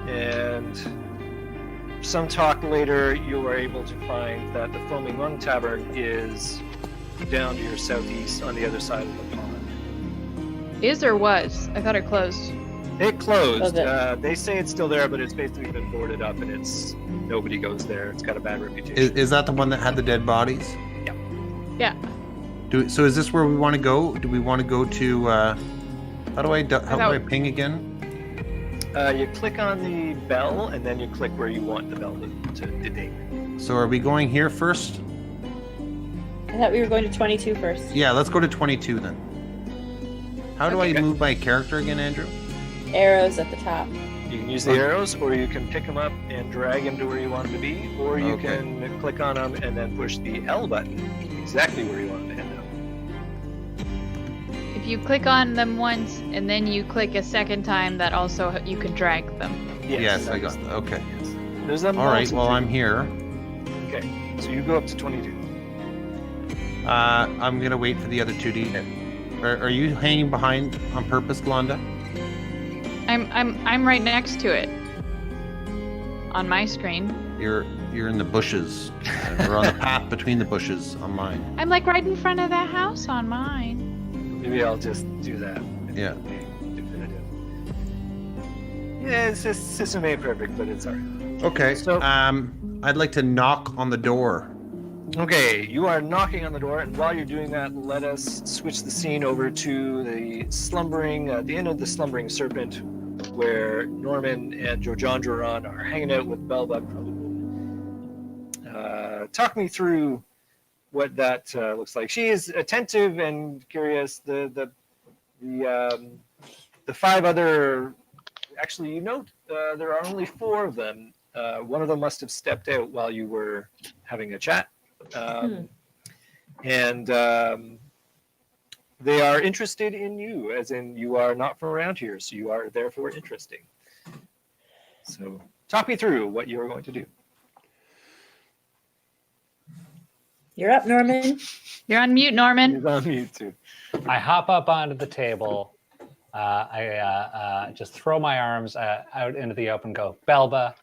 And some talk later, you are able to find that the Foaming Lung Tavern is down to your southeast on the other side of the pond. Is or was? I thought it closed. It closed. Okay. They say it's still there, but it's basically been boarded up and it's nobody goes there. It's got a bad reputation. Is that the one that had the dead bodies? Yeah. So is this where we want to go? Do we want to go to? How do I ping again? You click on the bell and then you click where you want the bell to ding. So are we going here first? I thought we were going to 22 first. Yeah, let's go to 22 then. How do I Okay. move my character again, Andrew? Arrows at the top. You can use the arrows, or you can pick them up and drag him to where you want him to be, or you Okay. can click on them and then push the L button exactly where you want him to end up. If you click on them once and then you click a second time, that also you can drag them. Yes, I that's- got that. Okay. Yes. There's a All right. Well, I'm here. Okay, so you go up to 22. I'm gonna wait for the other 2D. Are you hanging behind on purpose, Glonda? I'm right next to it. On my screen. You're in the bushes. We're on the path between the bushes on mine. I'm like right in front of that house on mine. Maybe I'll just do that. Yeah. Definitive. Yeah, it's just system ain't perfect, but it's alright. Okay. So- I'd like to knock on the door. Okay, you are knocking on the door, and while you're doing that, let us switch the scene over to the slumbering, the end of the slumbering serpent, where Norman and Joe John are hanging out with Belbug. Talk me through what that looks like. She is attentive and curious. The 5 other, actually, you note there are only 4 of them. One of them must have stepped out while you were having a chat. And they are interested in you, as in you are not from around here, so you are therefore interesting. So talk me through what you are going to do. You're up, Norman. You're on mute, Norman. He's on mute too. I hop up onto the table. I just throw my arms out into the open. Go, Belba,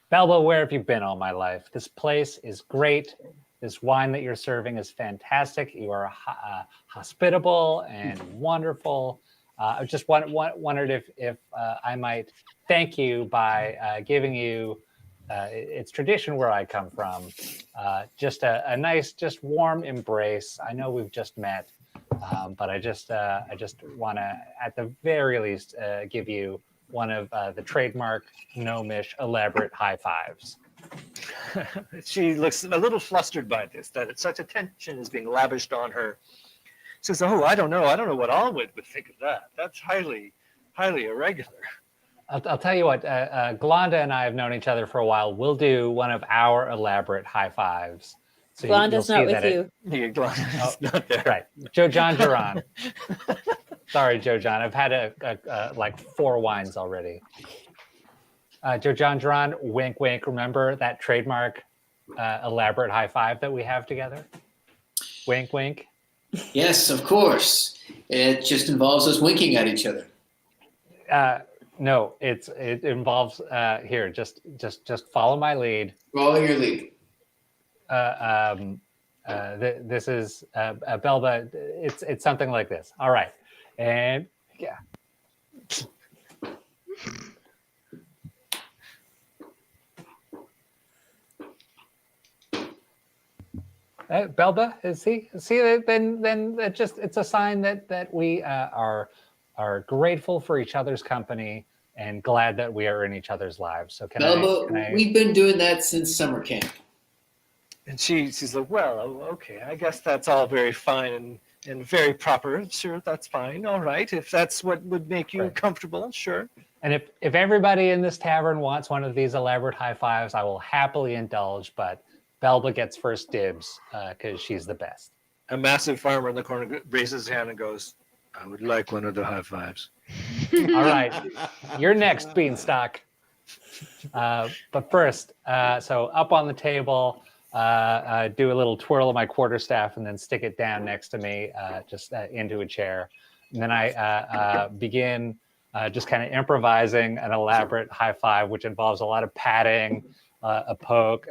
where have you been all my life? This place is great. This wine that you're serving is fantastic. You are hospitable and wonderful. I just wondered if I might thank you by giving you. It's tradition where I come from. Just a nice, just warm embrace. I know we've just met, but I just want to, at the very least, give you one of the trademark gnomish elaborate high fives. She looks a little flustered by this, that such attention is being lavished on her. She says, "Oh, I don't know what Alwood would think of that. That's highly irregular." I'll tell you what, Glonda and I have known each other for a while. We'll do one of our elaborate high fives. So Glonda's you'll not see with that you. Yeah, Glonda's not there. Right. Joe John Duran. Sorry, Joe John. I've had like 4 wines already. Joe John Duran, wink, wink. Remember that trademark elaborate high five that we have together? Wink, wink. Yes, of course. It just involves us winking at each other. No, it involves here. Just follow my lead. Follow your lead. This is Belba. It's something like this. All right, and yeah. Belba, is he? See, then that just it's a sign that we are grateful for each other's company and glad that we are in each other's lives. So can I? We've been doing that since summer camp. And she's like, well, okay, I guess that's all very fine and very proper. Sure, that's fine. All right, if that's what would make you comfortable, sure. And if everybody in this tavern wants one of these elaborate high fives, I will happily indulge. But Belba gets first dibs because she's the best. A massive farmer in the corner raises his hand and goes, I would like one of the high fives. All right, you're next, Beanstalk. But first, so up on the table, do a little twirl of my quarterstaff and then stick it down next to me, just into a chair. And then I begin just kind of improvising an elaborate high five, which involves a lot of patting, a poke,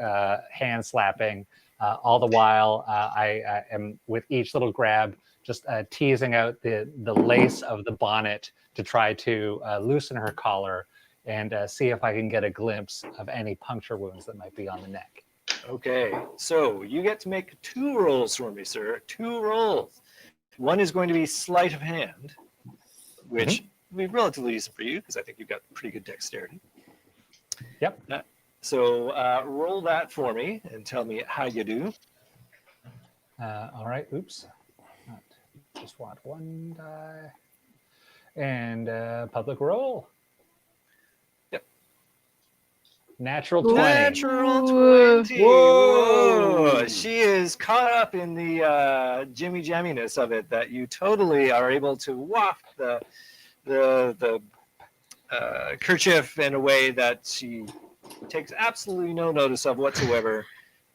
hand slapping. All the while, I am with each little grab, just teasing out the lace of the bonnet to try to loosen her collar and see if I can get a glimpse of any puncture wounds that might be on the neck. Okay, so you get to make 2 rolls for me, sir. 2 rolls. One is going to be sleight of hand, which will be relatively easy for you because I think you've got pretty good dexterity. Yep. So roll that for me and tell me how you do. All right. Oops. Just want 1 die. And public roll. Yep. Natural 20. Natural 20. Whoa. She is caught up in the jimmy jamminess of it that you totally are able to waft the kerchief in a way that she takes absolutely no notice of whatsoever.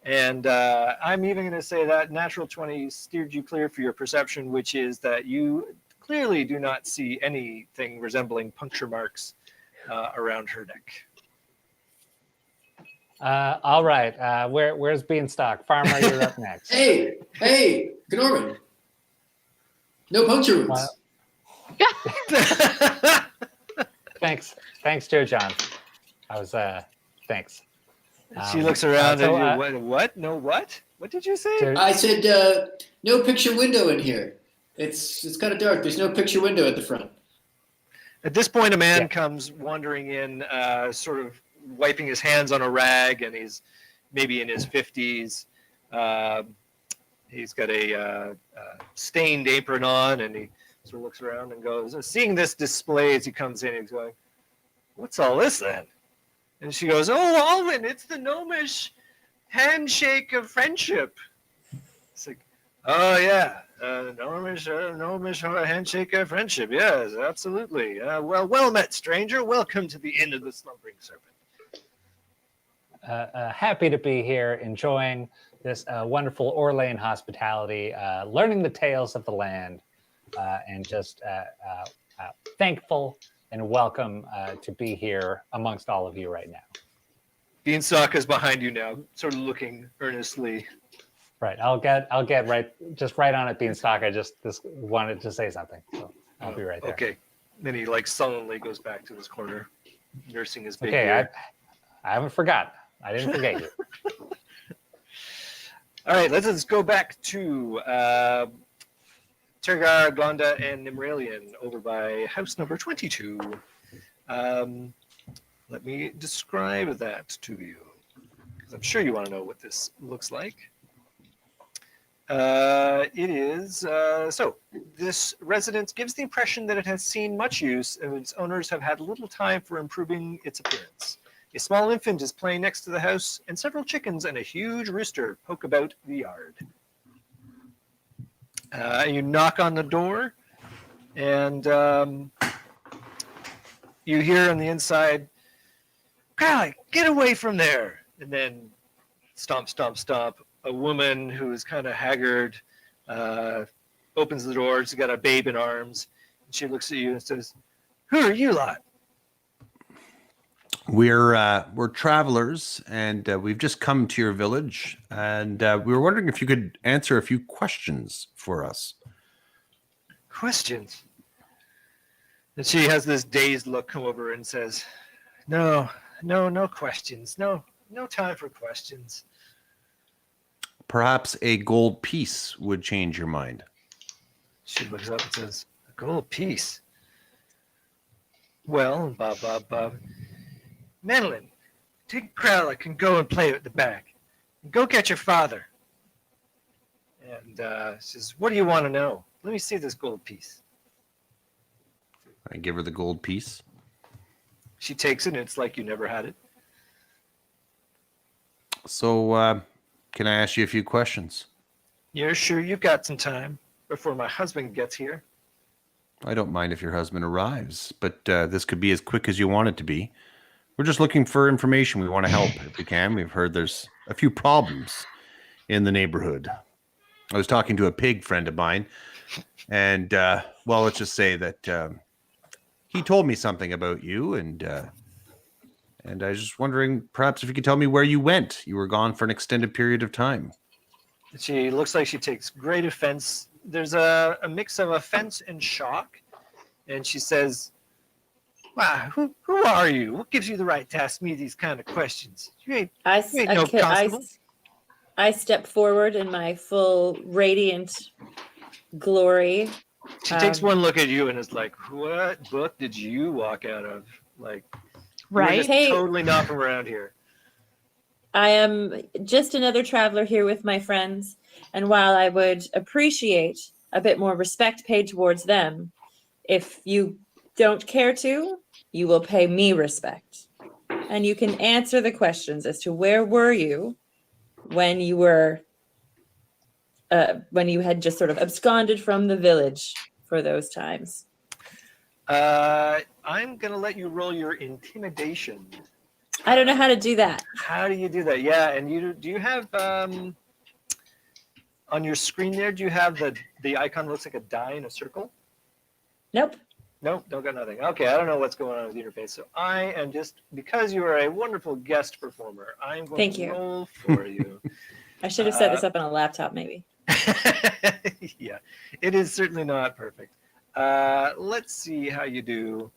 And I'm even going to say that natural 20 steered you clear for your perception, which is that you clearly do not see anything resembling puncture marks around her neck. All right. Where's Beanstalk? Farmer, you're up next. Hey, Gnorman. No puncture wounds. Thanks, Joe John. I was thanks. She looks around at you. What? No, what? What did you say? I said no picture window in here. It's kind of dark. There's no picture window at the front. At this point, a man comes wandering in, sort of wiping his hands on a rag, and he's maybe in his 50s. He's got a stained apron on, and he sort of looks around and goes, seeing this display as he comes in, he's going, what's all this then? And she goes, oh, Alvin, it's the gnomish handshake of friendship. It's like, oh, yeah, gnomish handshake of friendship. Yes, absolutely. Well met, stranger. Welcome to the Inn of the Slumbering Serpent. Happy to be here, enjoying this wonderful Orlane hospitality, learning the tales of the land, and just thankful and welcome to be here amongst all of you right now. Beanstalk is behind you now, sort of looking earnestly. Right, I'll get right on it, Beanstalk. I just wanted to say something, so I'll be right there. Okay. Then he sullenly goes back to his corner, nursing his big Okay, ear. I haven't forgotten. I didn't forget you. All right, let's go back to Tergar, Gonda, and Nimralian over by house number 22. Let me describe that to you, because I'm sure you want to know what this looks like. It is, so this residence gives the impression that it has seen much use and its owners have had little time for improving its appearance. A small infant is playing next to the house, and several chickens and a huge rooster poke about the yard. You knock on the door, and you hear on the inside, "Crowley, get away from there!" And then stomp, stomp, stomp. A woman who is kind of haggard opens the door. She's got a babe in arms. And she looks at you and says, "Who are you lot?" We're travelers, and we've just come to your village, and we were wondering if you could answer a few questions for us. Questions. And she has this dazed look come over and says, No questions. No time for questions. Perhaps a gold piece would change your mind. She looks up and says, A gold piece. Well, Bob. Madeline, take Kralik and go and play at the back. And go get your father. And says, What do you want to know? Let me see this gold piece. I give her the gold piece. She takes it, and it's like you never had it. So, can I ask you a few questions? You're sure you've got some time before my husband gets here? I don't mind if your husband arrives, but this could be as quick as you want it to be. We're just looking for information. We want to help if we can. We've heard there's a few problems in the neighborhood. I was talking to a pig friend of mine, and well, let's just say that he told me something about you, and I was just wondering, perhaps if you could tell me where you went. You were gone for an extended period of time. She looks like she takes great offense. There's a mix of offense and shock, and she says, "Wow, who are you? What gives you the right to ask me these kind of questions? You ain't no constable." I step forward in my full radiant glory. She takes one look at you and is like, "What book did you walk out of? Like, Right? you're just totally not from around here." I am just another traveler here with my friends, and while I would appreciate a bit more respect paid towards them, if you don't care to, you will pay me respect. And you can answer the questions as to where were you when you were when you had just sort of absconded from the village for those times. I'm gonna let you roll your intimidation. I don't know how to do that. How do you do that? Yeah, and do you have on your screen there? Do you have the icon that looks like a die in a circle? Nope. Nope, don't got nothing. Okay, I don't know what's going on with the interface. So I am just, because you are a wonderful guest performer, I'm going to roll for you. I should have set this up on a laptop, maybe. Yeah, it is certainly not perfect. Let's see how you do.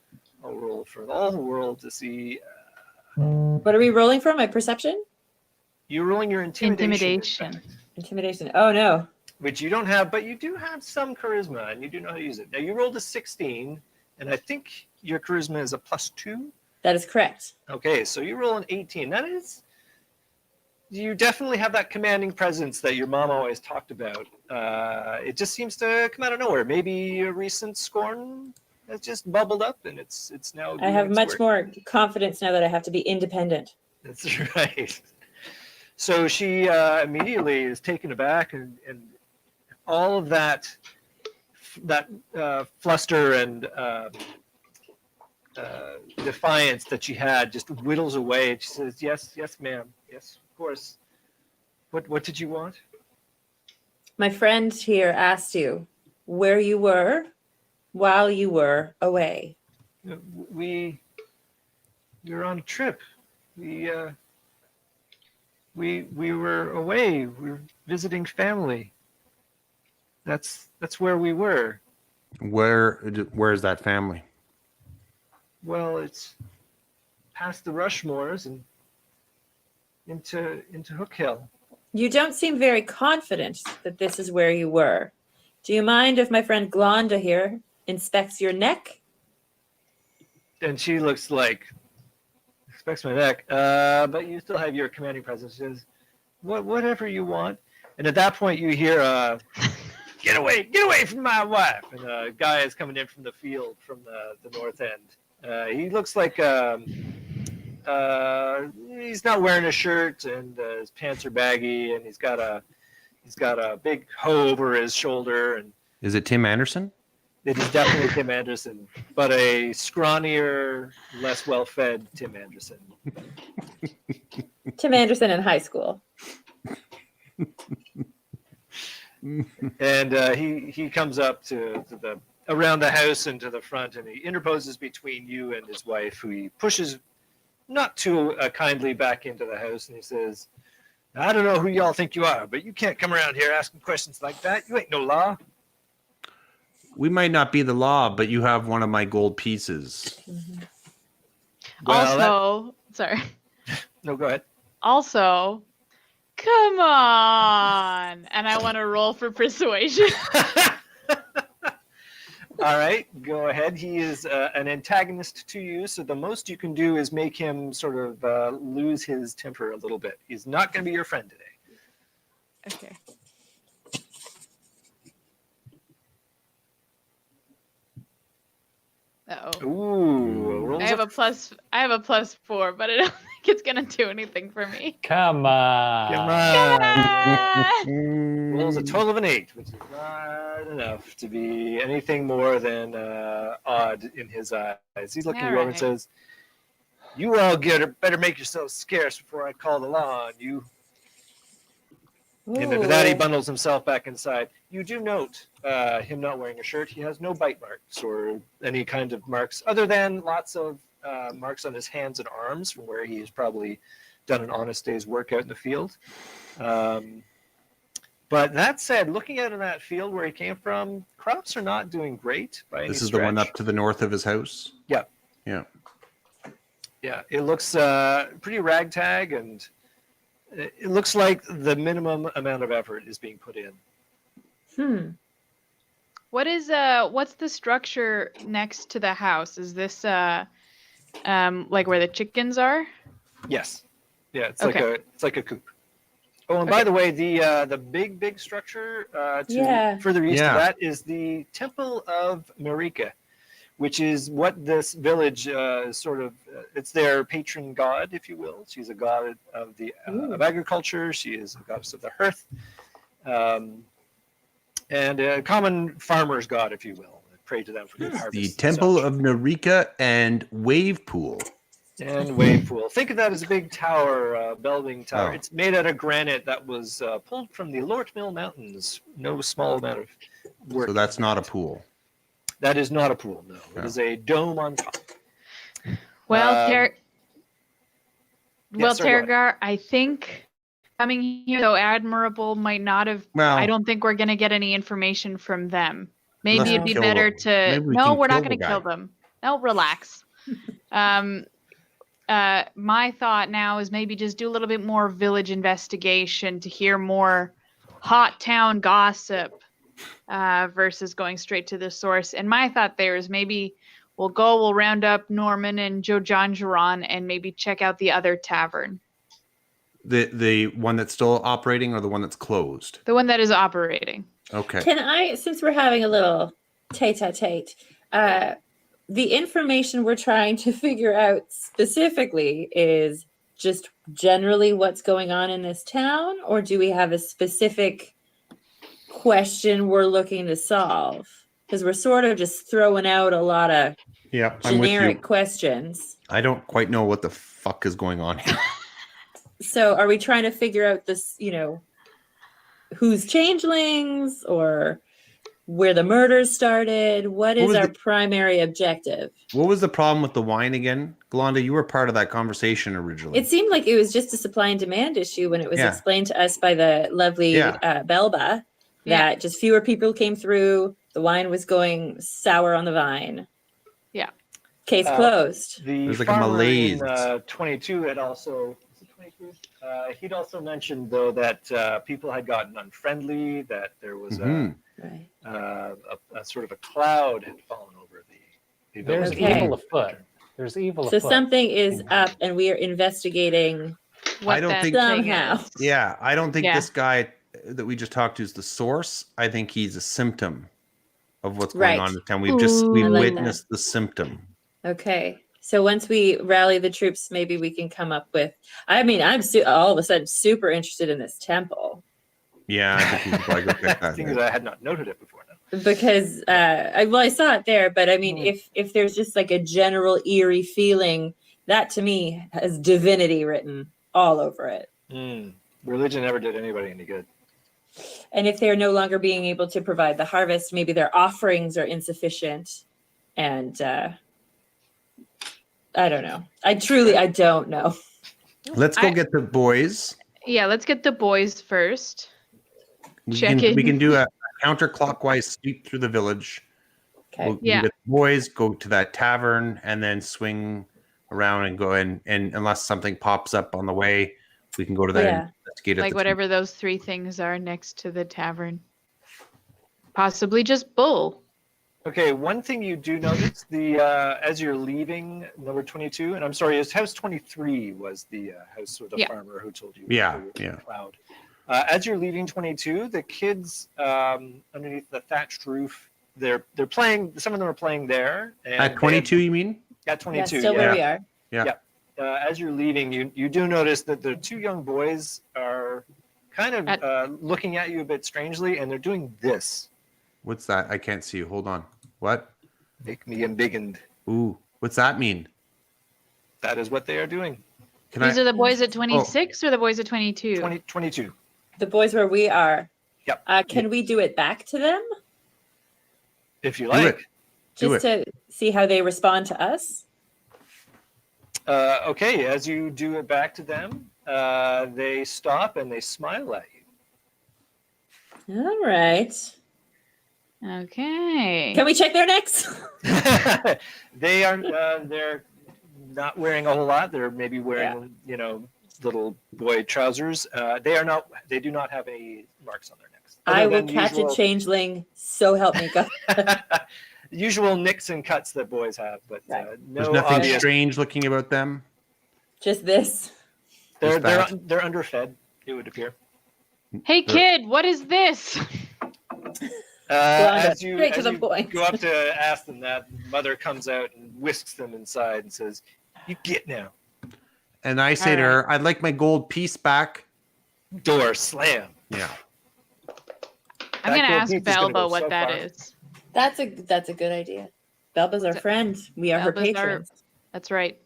I'll roll for the whole world to see. What are we rolling for? My perception? You're rolling your Intimidation. Intimidation. Oh, no. Which you don't have, but you do have some charisma, and you do know how to use it. Now, you rolled a 16, and I think your charisma is a +2. That is correct. Okay, so you roll an 18. That is, you definitely have that commanding presence that your mom always talked about. It just seems to come out of nowhere. Maybe a recent scorn has just bubbled up, and it's now. I have much more confidence now that I have to be independent. That's right. So she immediately is taken aback, and all of that fluster and defiance that she had just whittles away. And she says, "Yes, ma'am. Yes, of course. What did you want?" My friend here asked you where you were while you were away. We were on a trip. We were away. We were visiting family. That's where we were. Where is that family? Well, it's past the Rushmores and into Hook Hill. You don't seem very confident that this is where you were. Do you mind if my friend Glonda here inspects your neck? And she looks like, inspects my neck, but you still have your commanding presence. She says, whatever you want. And at that point you hear, get away from my wife. And a guy is coming in from the field from the north end. He looks like he's not wearing a shirt, and his pants are baggy, and he's got a big hoe over his shoulder. And is it Tim Anderson? It is definitely Tim Anderson, but a scrawnier, less well-fed Tim Anderson. Tim Anderson in high school. And he comes up to the around the house and to the front, and he interposes between you and his wife, who he pushes not too kindly back into the house, and he says, I don't know who y'all think you are, but you can't come around here asking questions like that. You ain't no law. We might not be the law, but you have one of my gold pieces. Well, Sorry. No, go ahead. Also, come on. And I want to roll for persuasion. All right, go ahead. He is an antagonist to you, so the most you can do is make him sort of lose his temper a little bit. He's not going to be your friend today. Okay. Uh-oh. Ooh, rolls I have a +4, but I don't think it's gonna do anything for me. Come on. Come Ah! Rolls a total of an 8, which is not enough to be anything more than odd in his eyes. He's looking you over and Alright. says, "You all better make yourselves scarce before I call the law on you." And after that, he bundles himself back inside. You do note him not wearing a shirt. He has no bite marks or any kind of marks, other than lots of marks on his hands and arms from where he's probably done an honest day's work out in the field. But that said, looking out in that field where he came from, crops are not doing great by any This is stretch. the one up to the north of his house? Yeah. Yeah. Yeah, it looks pretty ragtag, and it looks like the minimum amount of effort is being put in. What's the structure next to the house? Is this like where the chickens are? Yes. Yeah, it's Okay. like a coop. Oh, and by the way, the big structure further east of that is the Temple of Marika, which is what this village is sort of. It's their patron god, if you will. She's a god of the of agriculture. She is a goddess of the hearth, and a common farmer's god, if you will. Pray to them for good harvest. The Temple of Narika and Wave Pool. And wave pool. Think of that as a big tower, Belving Tower. Oh. It's made out of granite that was pulled from the Lort Mill Mountains. No small amount of work. So that's not a pool. That is not a pool, no. It is a dome on top. Well, sorry, go ahead. Tergar, I think coming here, though admirable, might not have. Well, I don't think we're going to get any information from them. Maybe Unless it'd we be kill better them. to. Maybe we No, can we're not kill going the to kill guy. them. No, relax. My thought now is maybe just do a little bit more village investigation to hear more hot town gossip versus going straight to the source. And my thought there is maybe we'll round up Norman and Joe John Geron and maybe check out the other tavern. The one that's still operating or the one that's closed? The one that is operating. Okay. Can I, since we're having a little tete-a-tete, the information we're trying to figure out specifically is just generally what's going on in this town, or do we have a specific question we're looking to solve? Because we're sort of just throwing out a lot of Yeah, I'm with you. generic questions. I don't quite know what the fuck is going on here. So are we trying to figure out this, who's changelings or where the murders started? What is our primary objective? What was the problem with the wine again? Glonda, you were part of that conversation originally. It seemed like it was just a supply and demand issue when it was explained to us by the lovely Belba that just fewer people came through. The wine was going sour on the vine. Yeah. Case closed. The like a farmer malaise. in 22 had also, is it 22? He'd also mentioned, though, that people had gotten unfriendly, that there was Right. a sort of a cloud had fallen over the There's village. Okay. evil afoot. There's evil So afoot. something is up and we are investigating What I don't that think- thing somehow. is. Yeah, I don't think Yeah. this guy that we just talked to is the source. I think he's a symptom of what's going Right. on in town. We've I like witnessed the symptom. Okay. So once we rally the troops, maybe we can come up with. I mean, I'm all of a sudden super interested in this temple Yeah, I think we should probably go check that Things out. that I had not noted it before now. because I saw it there, but I mean, if there's just like a general eerie feeling, that to me has divinity written all over it. Religion never did anybody any good. And if they're no longer being able to provide the harvest, maybe their offerings are insufficient, and I don't know. I don't know. Let's go get the boys. Yeah, let's get the boys first. We Check in. can do a counterclockwise sweep through the village. Okay. We'll get the boys, go to that tavern, and then swing around and go in. And unless something pops up on the way, we can go to that investigate. Like whatever those 3 things are next to the tavern. Possibly just Bull. Okay, one thing you do notice, as you're leaving number 22, and I'm sorry, it's house 23 was the house with the farmer who told you. Yeah. Cloud. As you're leaving 22, the kids underneath the thatched roof, they're playing. Some of them are playing there. And at 22, you mean? At 22, still where we are. Yeah. As you're leaving, you do notice that the 2 young boys are kind of looking at you a bit strangely, and they're doing this. What's that? I can't see you. Hold on. What? Make me embiggened. Ooh, what's that mean? That is what they are doing. These are the boys at 26 or the boys at 22? 22. The boys where we are. Yep. Can we do it back to them? If you like. Just to see how they respond to us? Okay, as you do it back to them, they stop and they smile at you. All right. Okay. Can we check their necks? They are. They're not wearing a whole lot. They're maybe wearing, little boy trousers. They are not. They do not have any marks on their necks. I will catch a changeling. So help me God. Usual nicks and cuts that boys have, but no. There's nothing obvious. strange looking about them. Just this. They're underfed. It would appear. Hey kid, what is this? As you point. go up to ask them that, mother comes out and whisks them inside and says, "You get now." And I say to her, "I'd like my gold piece back." Door slam. Yeah. I'm gonna ask Belba what that is. That's a good idea. Belba's our friend. We are her patrons. That's right.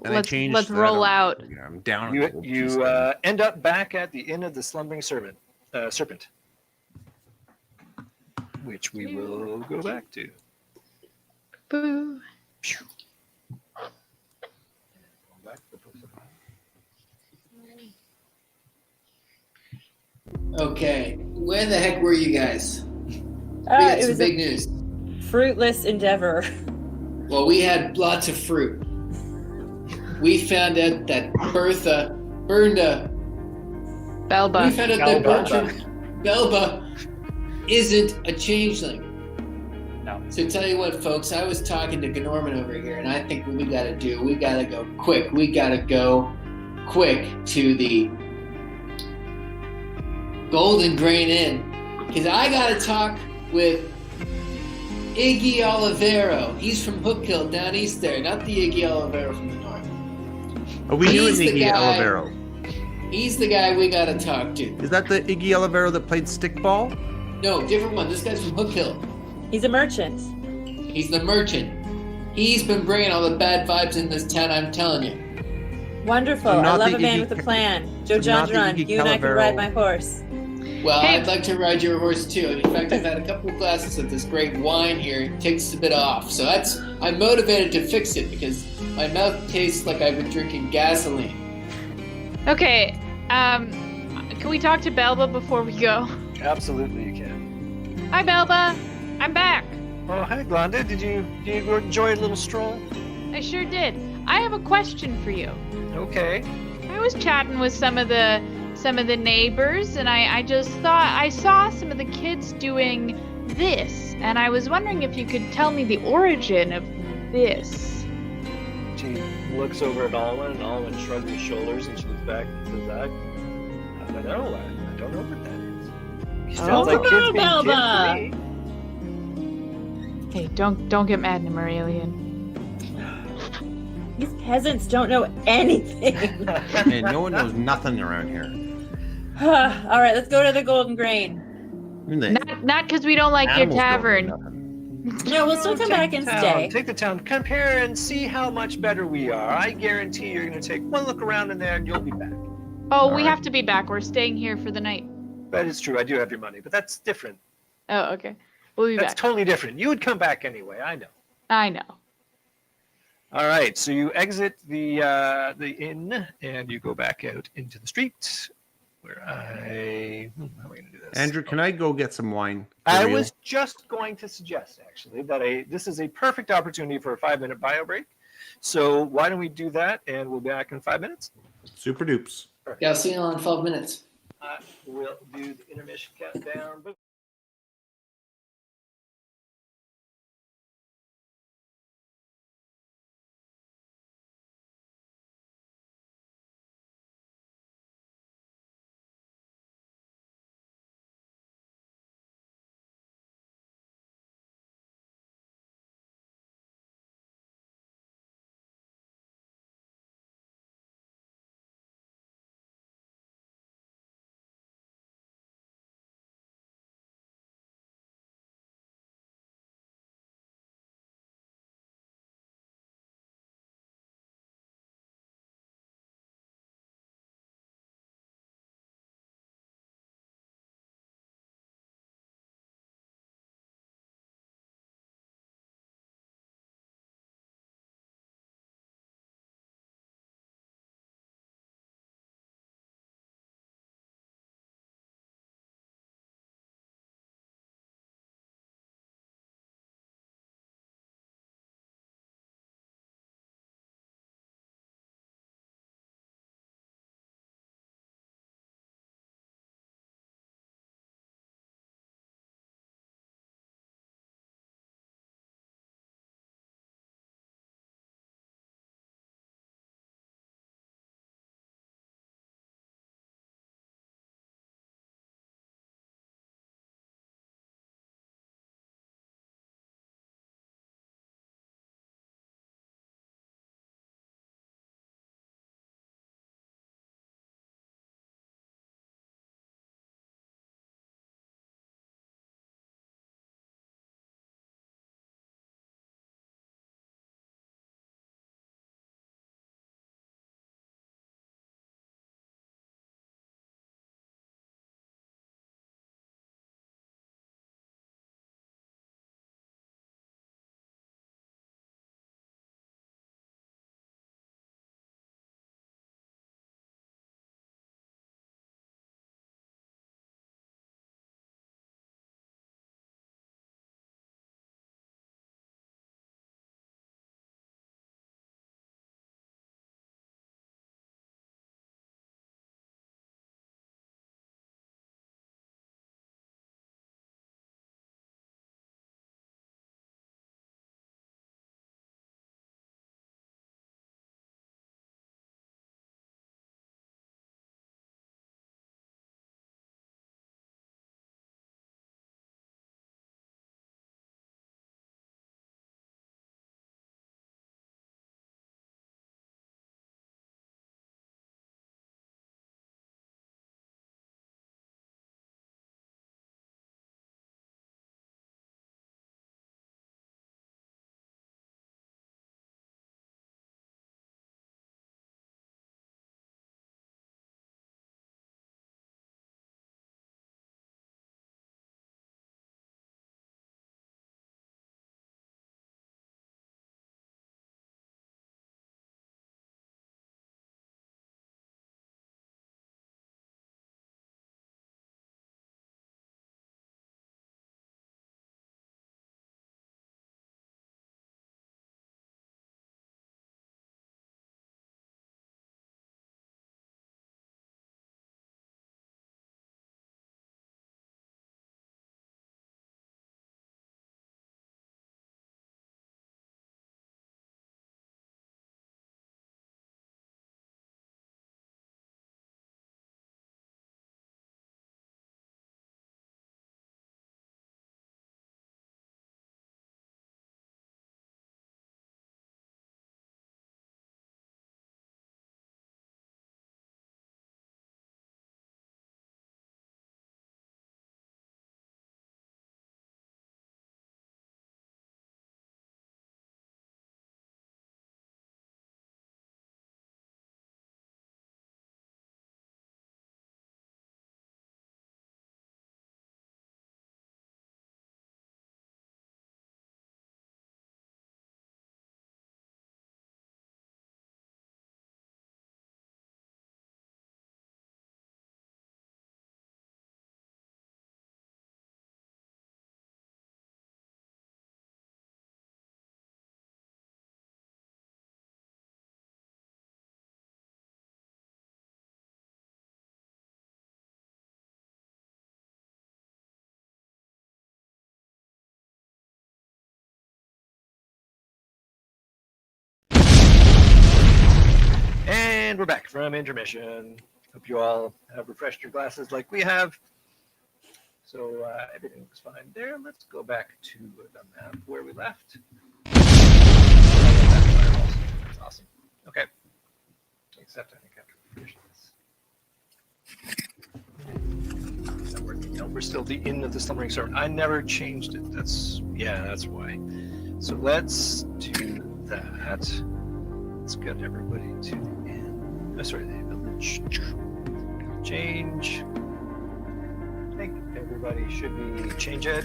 And let's roll out. Yeah, I'm down. You end up back at the Inn of the Slumbering Serpent, which we will go back to. Boo. Okay, where the heck were you guys? It was big news. Fruitless endeavor. Well, we had lots of fruit. We found out that Belba. We found out that Belba isn't a changeling. No. So tell you what, folks, I was talking to Gnorman over here, and I think what we gotta do, we gotta go quick. We gotta go quick to the Golden Grain Inn, because I gotta talk with Iggy Olivero. He's from Hook Hill down east there, not the Iggy Olivero from the north. Oh, we knew Iggy Olivero. He's the guy we gotta talk to. Is that the Iggy Olivero that played stickball? No, different one. This guy's from Hook Hill. He's a merchant. He's the merchant. He's been bringing all the bad vibes in this town, I'm telling you. Wonderful. So I love a man with a plan. Joe John, you and I can ride my horse. Well, I'd like to ride your horse too. In fact, I've had a couple of glasses of this great wine here. It takes a bit off. So I'm motivated to fix it because my mouth tastes like I've been drinking gasoline. Okay, can we talk to Belba before we go? Absolutely, you can. Hi, Belba. I'm back. Oh, hi, Glonda. Did you enjoy a little stroll? I sure did. I have a question for you. Okay. I was chatting with some of the neighbors, and I just thought I saw some of the kids doing this, and I was wondering if you could tell me the origin of this. She looks over at Alwyn, and Alwyn shrugs her shoulders, and she looks back and says, I don't know. I don't know what that is. Sounds like kids being Belba. kids to me. Hey, don't get mad, Nimmeralian. These peasants don't know anything. And no one knows nothing around here. All right, let's go to the Golden Grain. Not because we don't like your Animals don't know tavern. nothing. No, we'll still come back and stay. Take the town. Compare and see how much better we are. I guarantee you're going to take one look around in there and you'll be back. Oh, we have to be back. We're staying here for the night. That is true. I do have your money, but that's different. Oh, okay. We'll be That's back. totally different. You would come back anyway. I know. I know. All right, so you exit the inn and you go back out into the street. Where how are we gonna do this? Andrew, can I go get some wine? for I real? was just going to suggest actually that this is a perfect opportunity for a 5-minute bio break. So why don't we do that, and we'll be back in 5 minutes. Super dupes. Yeah, I'll see you in 12 minutes. We'll do the intermission countdown. we're back from intermission. Hope you all have refreshed your glasses like we have. So everything looks fine there. Let's go back to the map where we left. That's awesome. Okay. Except I think I have to refresh this. Is that working? No, we're still the inn of the slumbering servant. I never changed it. That's why. So let's do that. Let's get everybody to the inn. Oh, sorry, the village. Change. I think everybody should be change it.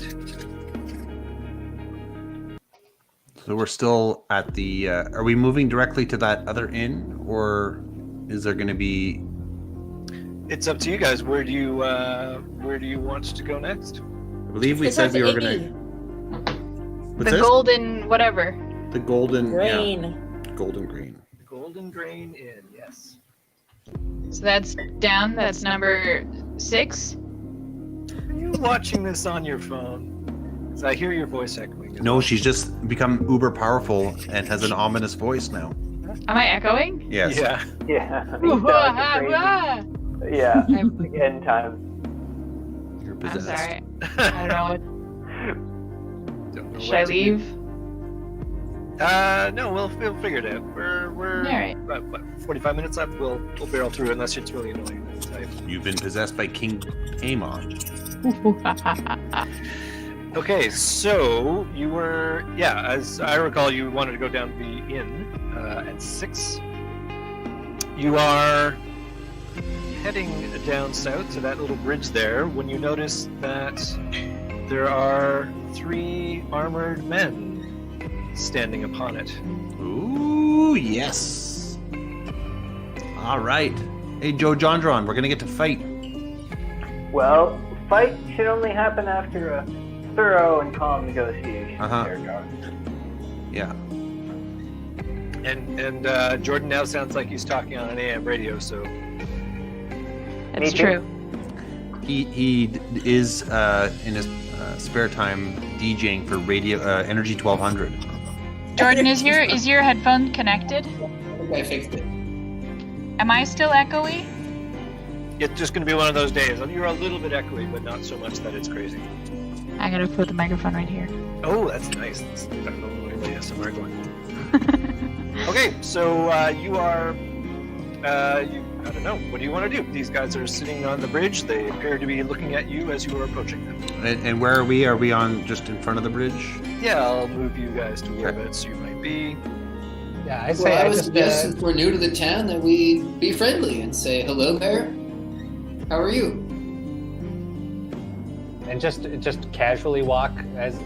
So we're still at the. Are we moving directly to that other inn, or is there going to be? It's up to you guys. Where do you want to go next? I believe we said we were going to. The golden whatever. The golden Grain. Yeah, golden grain. Golden Grain Inn. Yes. So that's down. That's number 6. Are you watching this on your phone? 'Cause I hear your voice echoing. No, she's just become uber powerful and has an ominous voice now. Am I echoing? Yes. Yeah. Yeah. I'm Yeah. End time. You're possessed. sorry. I don't know what. Don't know Should what I to leave? do. No, we'll figure it out. We're All right. what, 45 minutes left. We'll barrel through it unless it's really annoying. You've been possessed by King Amon. Okay, so you were, as I recall, you wanted to go down to the inn at 6. You are heading down south to that little bridge there when you notice that there are 3 armored men standing upon it. Ooh, yes. All right. Hey, Joe Jondron, we're going to get to fight. Well, fight should only happen after a thorough and calm negotiation. There, John. Yeah. And Jordan now sounds like he's talking on an AM radio, so That's Me too. true. He is in his spare time DJing for Radio Energy 1200. Jordan, is your headphone connected? I think I fixed it. Am I still echoey? it's just going to be one of those days. You're a little bit echoey, but not so much that it's crazy. I gotta put the microphone right here. Oh, that's nice. That's a little ASMR going. Okay, so you are, I don't know, what do you want to do? These guys are sitting on the bridge. They appear to be looking at you as you are approaching them. And where are we? Are we on just in front of the bridge? Yeah, I'll move you guys to whereabouts you might be. Yeah, I Well, say I I would just suggest since we're new to the town that we be friendly and say hello there. How are you? and just casually walk as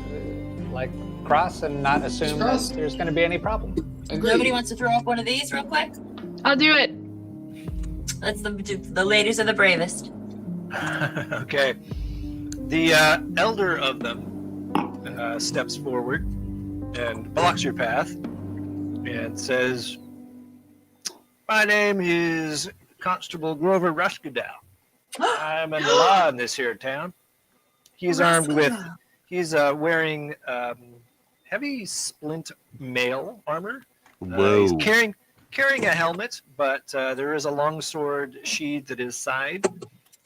like cross and not assume that cross. there's going to be any problem. Agreed. Nobody wants to throw up one of these real quick? I'll do it. That's the ladies are the bravest. Okay. The elder of them steps forward and blocks your path and says, "My name is Constable Grover Ruskadal. I'm in the law in this here town." He's armed with, he's wearing heavy splint mail armor. Whoa. He's carrying a helmet, but there is a longsword sheathed at his side.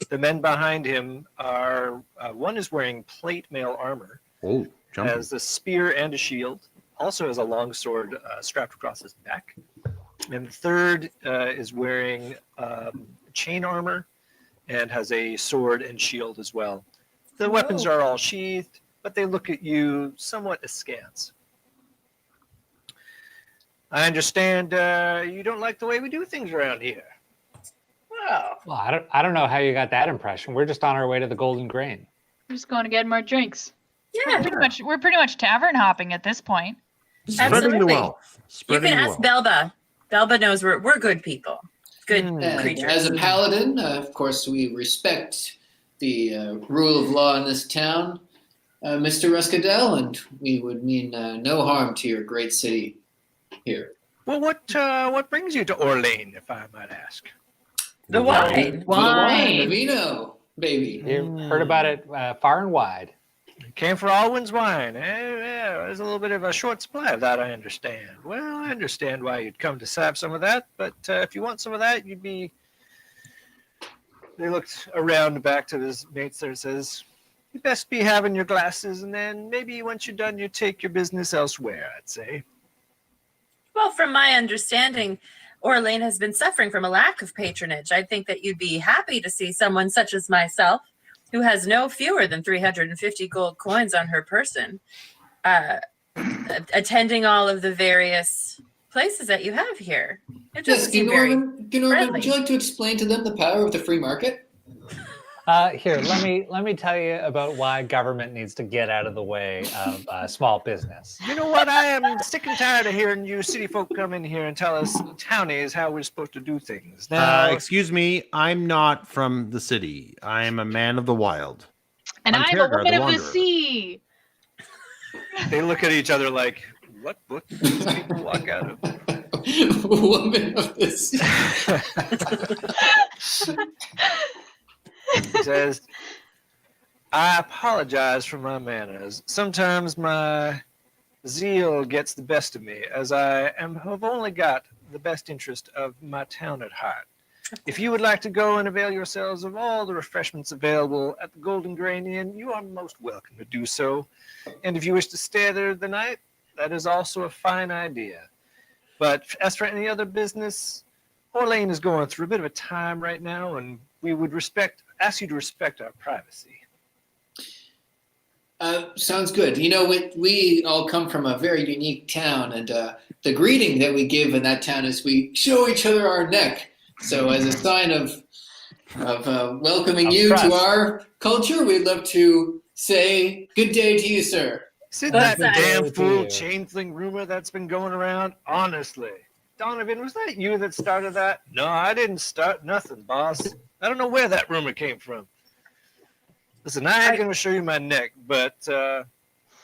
The men behind him are, one is wearing plate mail armor, Oh, jumping. has a spear and a shield, also has a longsword strapped across his back. And the third is wearing chain armor and has a sword and shield as well. The weapons are all sheathed, but they look at you somewhat askance. I understand you don't like the way we do things around here. Well, I don't know how you got that impression. We're just on our way to the Golden Grain. I'm just going to get more drinks. Yeah, We're pretty much tavern hopping at this point. Spreading the absolutely. wealth. You Spreading can the ask wealth. Belba. Belba knows we're good people. Good And creatures. as a paladin, of course, we respect the rule of law in this town, Mr. Ruskadel, and we would mean no harm to your great city here. Well, what brings you to Orlane, if I might ask? The wine. The wine, the vino, baby. You heard about it far and wide. Came for Alwyn's wine. Yeah, there's a little bit of a short supply of that, I understand. Well, I understand why you'd come to have some of that, but if you want some of that, you'd be... They looked around back to his mates there and says, you best be having your glasses, and then maybe once you're done, you take your business elsewhere, I'd say. Well, from my understanding, Orlane has been suffering from a lack of patronage. I think that you'd be happy to see someone such as myself, who has no fewer than 350 gold coins on her person, attending all of the various places that you have here. It doesn't seem very Norman, would you like to explain to them the power of the free market? Here, let me tell you about why government needs to get out of the way of small business. You know what? I am sick and tired of hearing you city folk come in here and tell us townies how we're supposed to do things. Now, excuse me, I'm not from the city. I am a man of the wild. And I'm a Terragher, woman of the Wanderer. sea. they look at each other like, what book do these people walk out of? Woman of the sea. He says, I apologize for my manners. Sometimes my zeal gets the best of me, as I have only got the best interest of my town at heart. If you would like to go and avail yourselves of all the refreshments available at the Golden Grain Inn, you are most welcome to do so. And if you wish to stay there the night, that is also a fine idea. But as for any other business, Orlane is going through a bit of a time right now, and we would ask you to respect our privacy. Sounds good. You know, we all come from a very unique town, and the greeting that we give in that town is we show each other our neck. So as a sign of welcoming you to our culture, we'd love to say good day to you, sir. Isn't that damn fool changeling rumor that's been going around? Honestly. Donovan, was that you that started that? No, I didn't start nothing, boss. I don't know where that rumor came from. Listen, I ain't going to show you my neck, but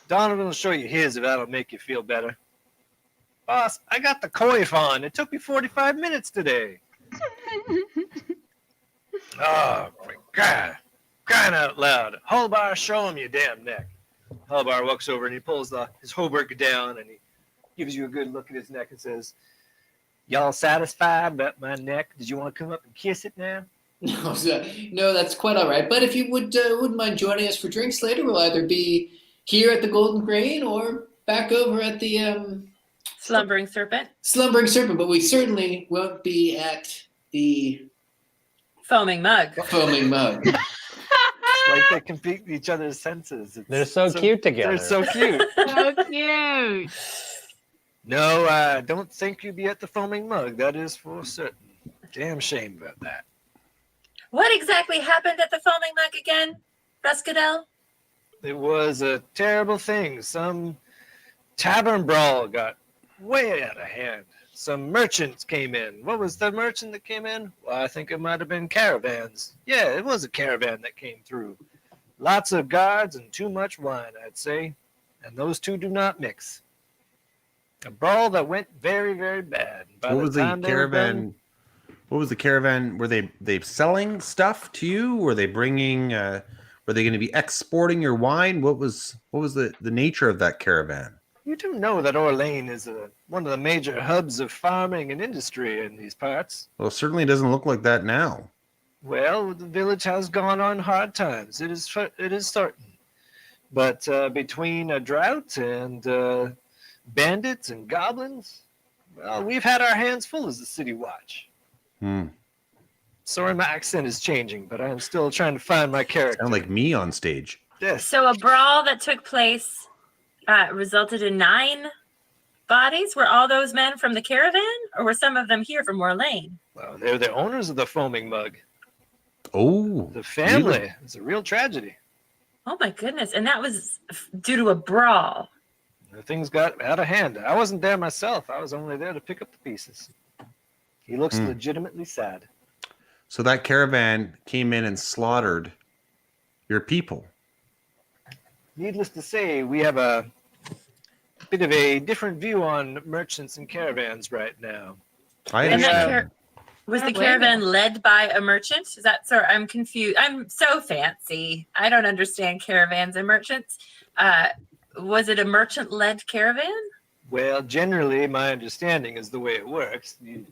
Donovan will show you his if that'll make you feel better. Boss, I got the coif on. It took me 45 minutes today. Oh, my God. Crying out loud. Holbar, show him your damn neck. Holbar walks over and he pulls his hauberk down and he gives you a good look at his neck and says, y'all satisfied about my neck? Did you want to come up and kiss it now? No, that's quite all right. But if you wouldn't mind joining us for drinks later, we'll either be here at the Golden Grain or back over at the Slumbering Serpent. Slumbering Serpent. But we certainly won't be at the Foaming Mug. Foaming Mug. Like they compete with each other's senses. They're so cute together. They're so cute. So cute. No, I don't think you'd be at the Foaming Mug. That is for certain. Damn shame about that. What exactly happened at the Foaming Mug again, Ruskadel? It was a terrible thing. Some tavern brawl got way out of hand. Some merchants came in. What was the merchant that came in? Well, I think it might have been caravans. Yeah, it was a caravan that came through. Lots of guards and too much wine, I'd say. And those two do not mix. A brawl that went very, very bad. What was the caravan? What was the caravan? Were they selling stuff to you? Were they bringing? Were they going to be exporting your wine? What was the nature of that caravan? You do know that Orlane is one of the major hubs of farming and industry in these parts. Well, it certainly doesn't look like that now. Well, the village has gone on hard times. It is certain. But between a drought and bandits and goblins, well, we've had our hands full as the city watch. Sorry, my accent is changing, but I'm still trying to find my character. Sound like me on stage. Yes. So a brawl that took place resulted in 9 bodies. Were all those men from the caravan, or were some of them here from Orlane? Well, they're the owners of the Foaming Mug. Oh, the family. Really? It's a real tragedy. Oh my goodness! And that was due to a brawl. Things got out of hand. I wasn't there myself. I was only there to pick up the pieces. He looks legitimately sad. So that caravan came in and slaughtered your people. Needless to say, we have a bit of a different view on merchants and caravans right now. I understand. Was the don't blame caravan you. led by a merchant? Is that sorry? I'm confused. I'm so fancy. I don't understand caravans and merchants. Was it a merchant-led caravan? Well, generally, my understanding is the way it works. The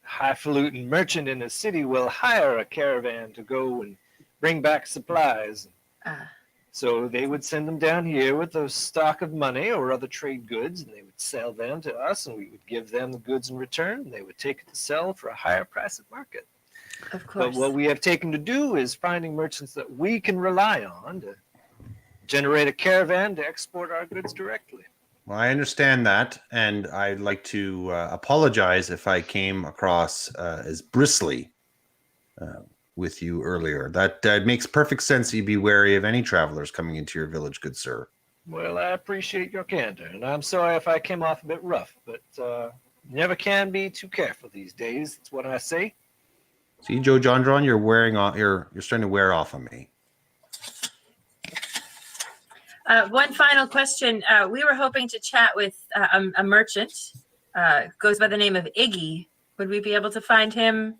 highfalutin merchant in a city will hire a caravan to go and bring back supplies. Ah. So they would send them down here with a stock of money or other trade goods, and they would sell them to us, and we would give them the goods in return, and they would take it to sell for a higher price at market. Of But course. what we have taken to do is finding merchants that we can rely on to generate a caravan to export our goods directly. Well, I understand that, and I'd like to apologize if I came across as bristly with you earlier. That makes perfect sense. You'd be wary of any travelers coming into your village, good sir. Well, I appreciate your candor, and I'm sorry if I came off a bit rough, but never can be too careful these days. That's what I say. See, Joe Jondron, you're wearing off. You're starting to wear off on me. One final question. We were hoping to chat with a merchant. Goes by the name of Iggy. Would we be able to find him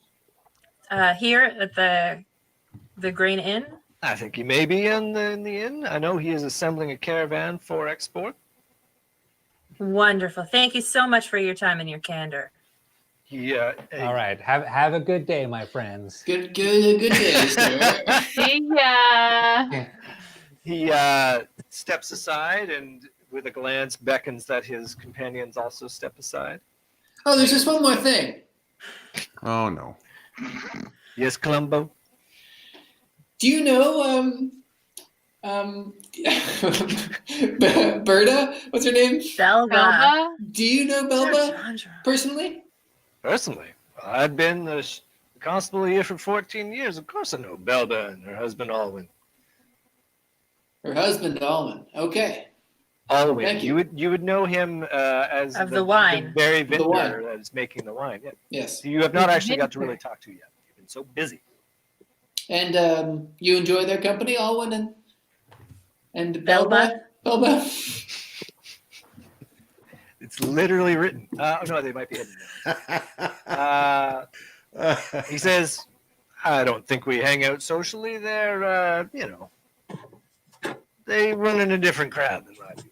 here at the Grain Inn? I think he may be in the inn. I know he is assembling a caravan for export. Wonderful. Thank you so much for your time and your candor. All right. Have a good day, my friends. Good day, sir. See ya. He steps aside and with a glance beckons that his companions also step aside. Oh, there's just one more thing. Oh no. Yes, Columbo? Do you know Berta? What's her name? Belva. Belva? Do you know Belba personally? Personally, I've been the constable here for 14 years. Of course I know Belda and her husband Alwyn. Her husband, Alwyn. Okay. Alwyn. Thank You would know him as Of the wine. the very The wine. vendor that is making the wine. Yeah. Yes. You have not The actually got to really vendor. talk to yet. You've been so busy. And you enjoy their company, Alwyn and Belba? Belba? It's literally written. No, they might be hidden now. He says, I don't think we hang out socially. They're, they run in a different crowd than I do.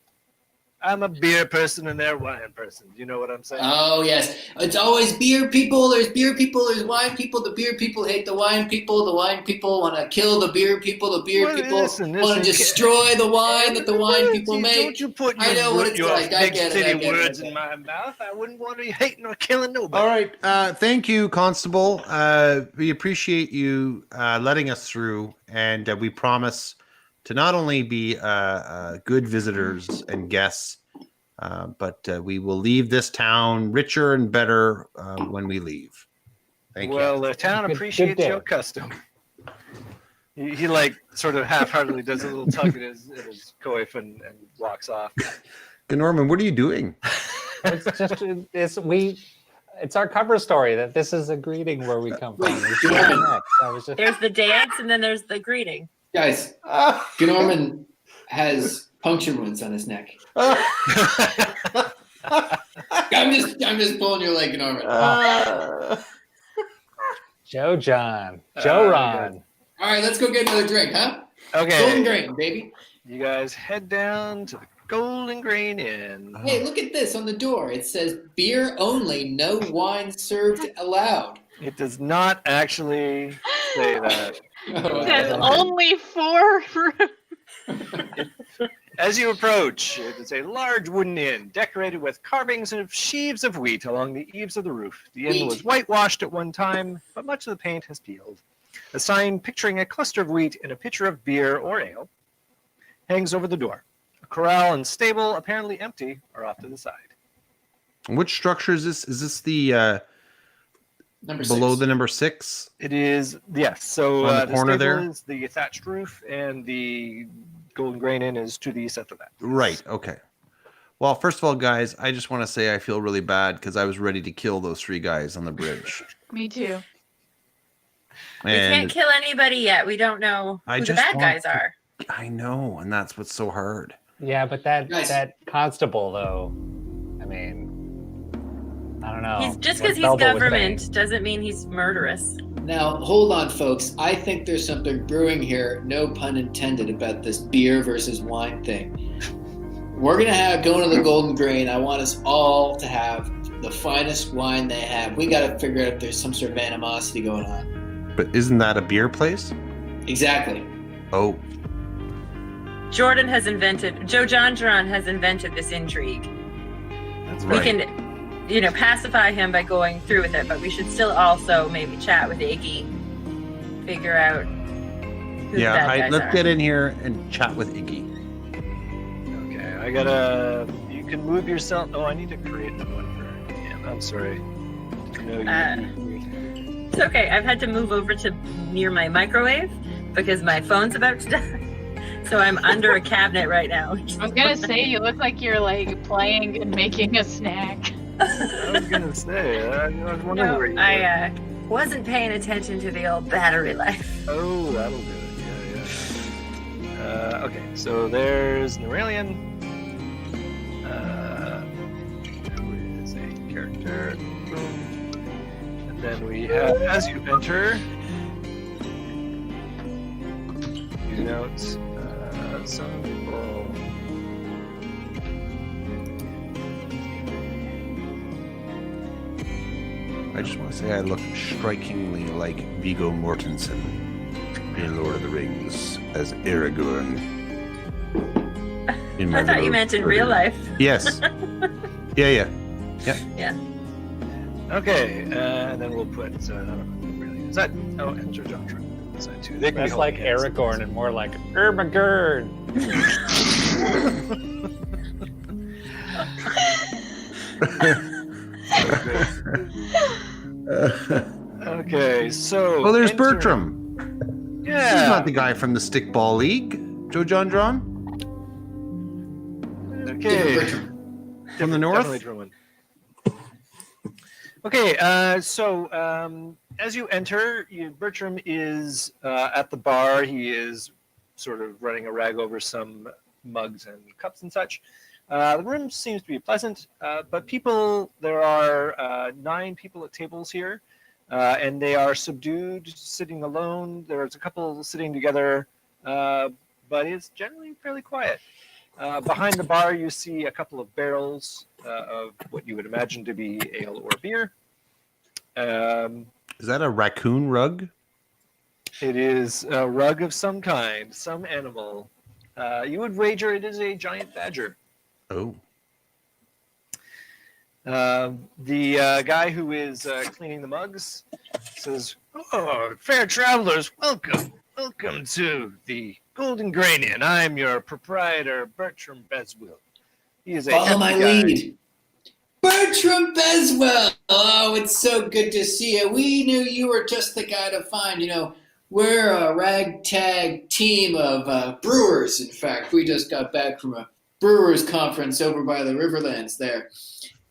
I'm a beer person and they're a wine person. Do you know what I'm saying? Oh, yes. It's always beer people. There's beer people. There's wine people. The beer people hate the wine people. The wine people want to kill the beer people. The beer Well, people listen, want to destroy the wine that the wine people make. Don't you put I know what it's your like. I big get it, city I get it, words I get in it. my mouth. I wouldn't want to be hating or killing nobody. All right. Thank you, Constable. We appreciate you letting us through, and we promise to not only be good visitors and guests, but we will leave this town richer and better when we leave. Thank Well, you. the town Good appreciates day. your custom. He like sort of half-heartedly does a little tug at his coif and walks off. Norman, what are you doing? It's our cover story that this is a greeting where we come from. We should Norman. connect. I was just There's the dance and then there's the greeting. Guys, Norman has puncture wounds on his neck. I'm just pulling your leg, Norman. Joe Ron. All right, let's go get another drink, huh? Golden Okay, Grain, baby. you guys head down to the Golden Grain Inn. Hey, look at this on the door. It says beer only, no wine served allowed. It does not actually say that. Oh, There's okay. only 4 As you approach, it is a large wooden inn decorated with carvings of sheaves of wheat along the eaves of the roof. The inn Wheat. was whitewashed at one time, but much of the paint has peeled. A sign picturing a cluster of wheat and a pitcher of beer or ale hangs over the door. A corral and stable, apparently empty, are off to the side. Which structure is this? Is this the Number below 6. the number 6? It is, yes. So On the corner stable there? is the thatched roof, and the Golden Grain Inn is to the east of that. Right. Okay. Well, first of all, guys, I just want to say I feel really bad because I was ready to kill those 3 guys on the bridge. Me too. We can't And kill anybody yet. We don't know I who the just bad want guys to- are. I know, and that's what's so hard. Yeah, but that Guys. that constable though, I mean, I don't know. Just what because he's Belva was saying. government doesn't mean he's murderous. Now, hold on, folks. I think there's something brewing here, no pun intended, about this beer versus wine thing. We're going to go to the Golden Grain. I want us all to have the finest wine they have. We got to figure out if there's some sort of animosity going on. But isn't that a beer place? Exactly. Oh, Joe John Duran has invented this intrigue. That's We right. can, pacify him by going through with it, but we should still also maybe chat with Iggy, figure out who the bad guys let's are. get in here and chat with Iggy. Okay, you can move yourself. Oh, I need to create another one for him. I'm sorry. No, It's okay. I've had to move over to near my microwave because my phone's about to die. So I'm under a cabinet right now. I was gonna say, you look like you're like playing and making a snack. I was gonna say. I was wondering No, where you I wasn't paying attention to the old battery life. Oh, that'll do it. Yeah. Okay, so there's Neuralian. Who is a character. Boom. And then we have, as you enter, you note some people. I just want to say I look strikingly like Viggo Mortensen in Lord of the Rings as Aragorn. I thought you meant in real life. Yes. Yeah. Okay, and then we'll put. I don't know, really. Is that? Oh, enter Doctrine. Side two. They can be That's like holding hands. Aragorn and more like Ermagerd. Okay, so. Oh, there's enter- Bertram. Yeah. This is not the guy from the Stickball League. Joe John Drawn Okay. from the north. Definitely different one. Okay, so as you enter, Bertram is at the bar. He is sort of running a rag over some mugs and cups and such. The room seems to be pleasant, but there are 9 people at tables here, and they are subdued, sitting alone. There's a couple sitting together, but it's generally fairly quiet. Behind the bar, you see a couple of barrels of what you would imagine to be ale or beer. Is that a raccoon rug? It is a rug of some kind, some animal. You would wager it is a giant badger. Oh. The guy who is cleaning the mugs says, "Oh, fair travelers, welcome. Welcome to the Golden Grain Inn. I'm your proprietor, Bertram Beswill. He is a Follow my hefty guy." lead. Bertram Beswell! Oh, it's so good to see you. We knew you were just the guy to find. We're a ragtag team of brewers, in fact. We just got back from a brewers conference over by the Riverlands there.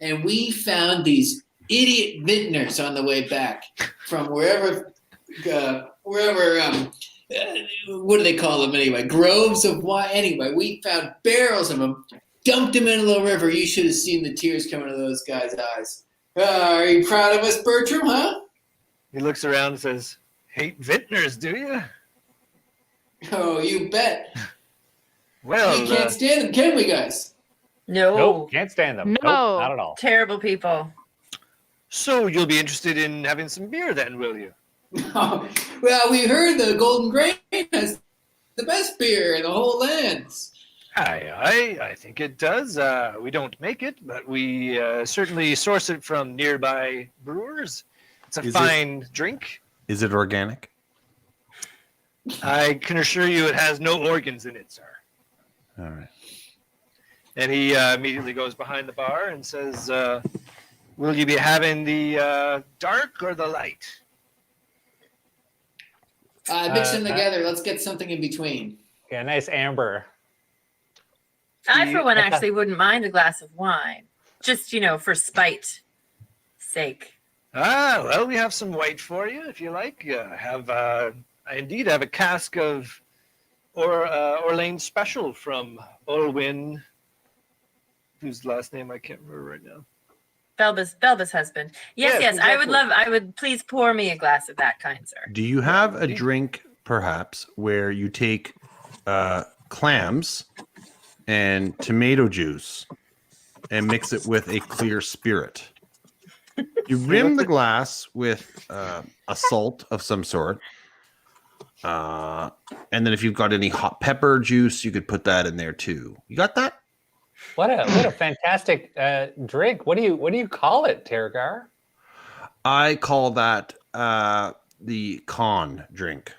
And we found these idiot vintners on the way back from wherever what do they call them anyway? Groves of wine. Anyway, we found barrels of them, dumped them into the river. You should have seen the tears coming to those guys' eyes. Are you proud of us, Bertram, huh? He looks around and says, "Hate vintners, do you?" Oh, you bet. Well, We can't stand them, can we, guys? No. Nope, can't stand them. No. Nope, not at all. Terrible people. so you'll be interested in having some beer then, will you? Oh, well, we heard the Golden Grain has the best beer in the whole lands. I think it does. We don't make it, but we certainly source it from nearby brewers. It's a Is fine drink. Is it organic? I can assure you it has no organs in it, sir. All right. And he immediately goes behind the bar and says, will you be having the dark or the light? Mix them together. Let's get something in between. Yeah, nice amber. I, for one, actually wouldn't mind a glass of wine. Just, for spite sake. Well, we have some white for you if you like. I indeed have a cask of Orlane Special from Olwyn, whose last name I can't remember right now. Belba's husband. Yes, Yes, yes. I would exactly. I would please pour me a glass of that, kind sir. Do you have a drink, perhaps, where you take clams and tomato juice and mix it with a clear spirit? You rim the glass with a salt of some sort. And then if you've got any hot pepper juice, you could put that in there too. You got that? What a fantastic drink. What do you call it, Tergar? I call that the con drink.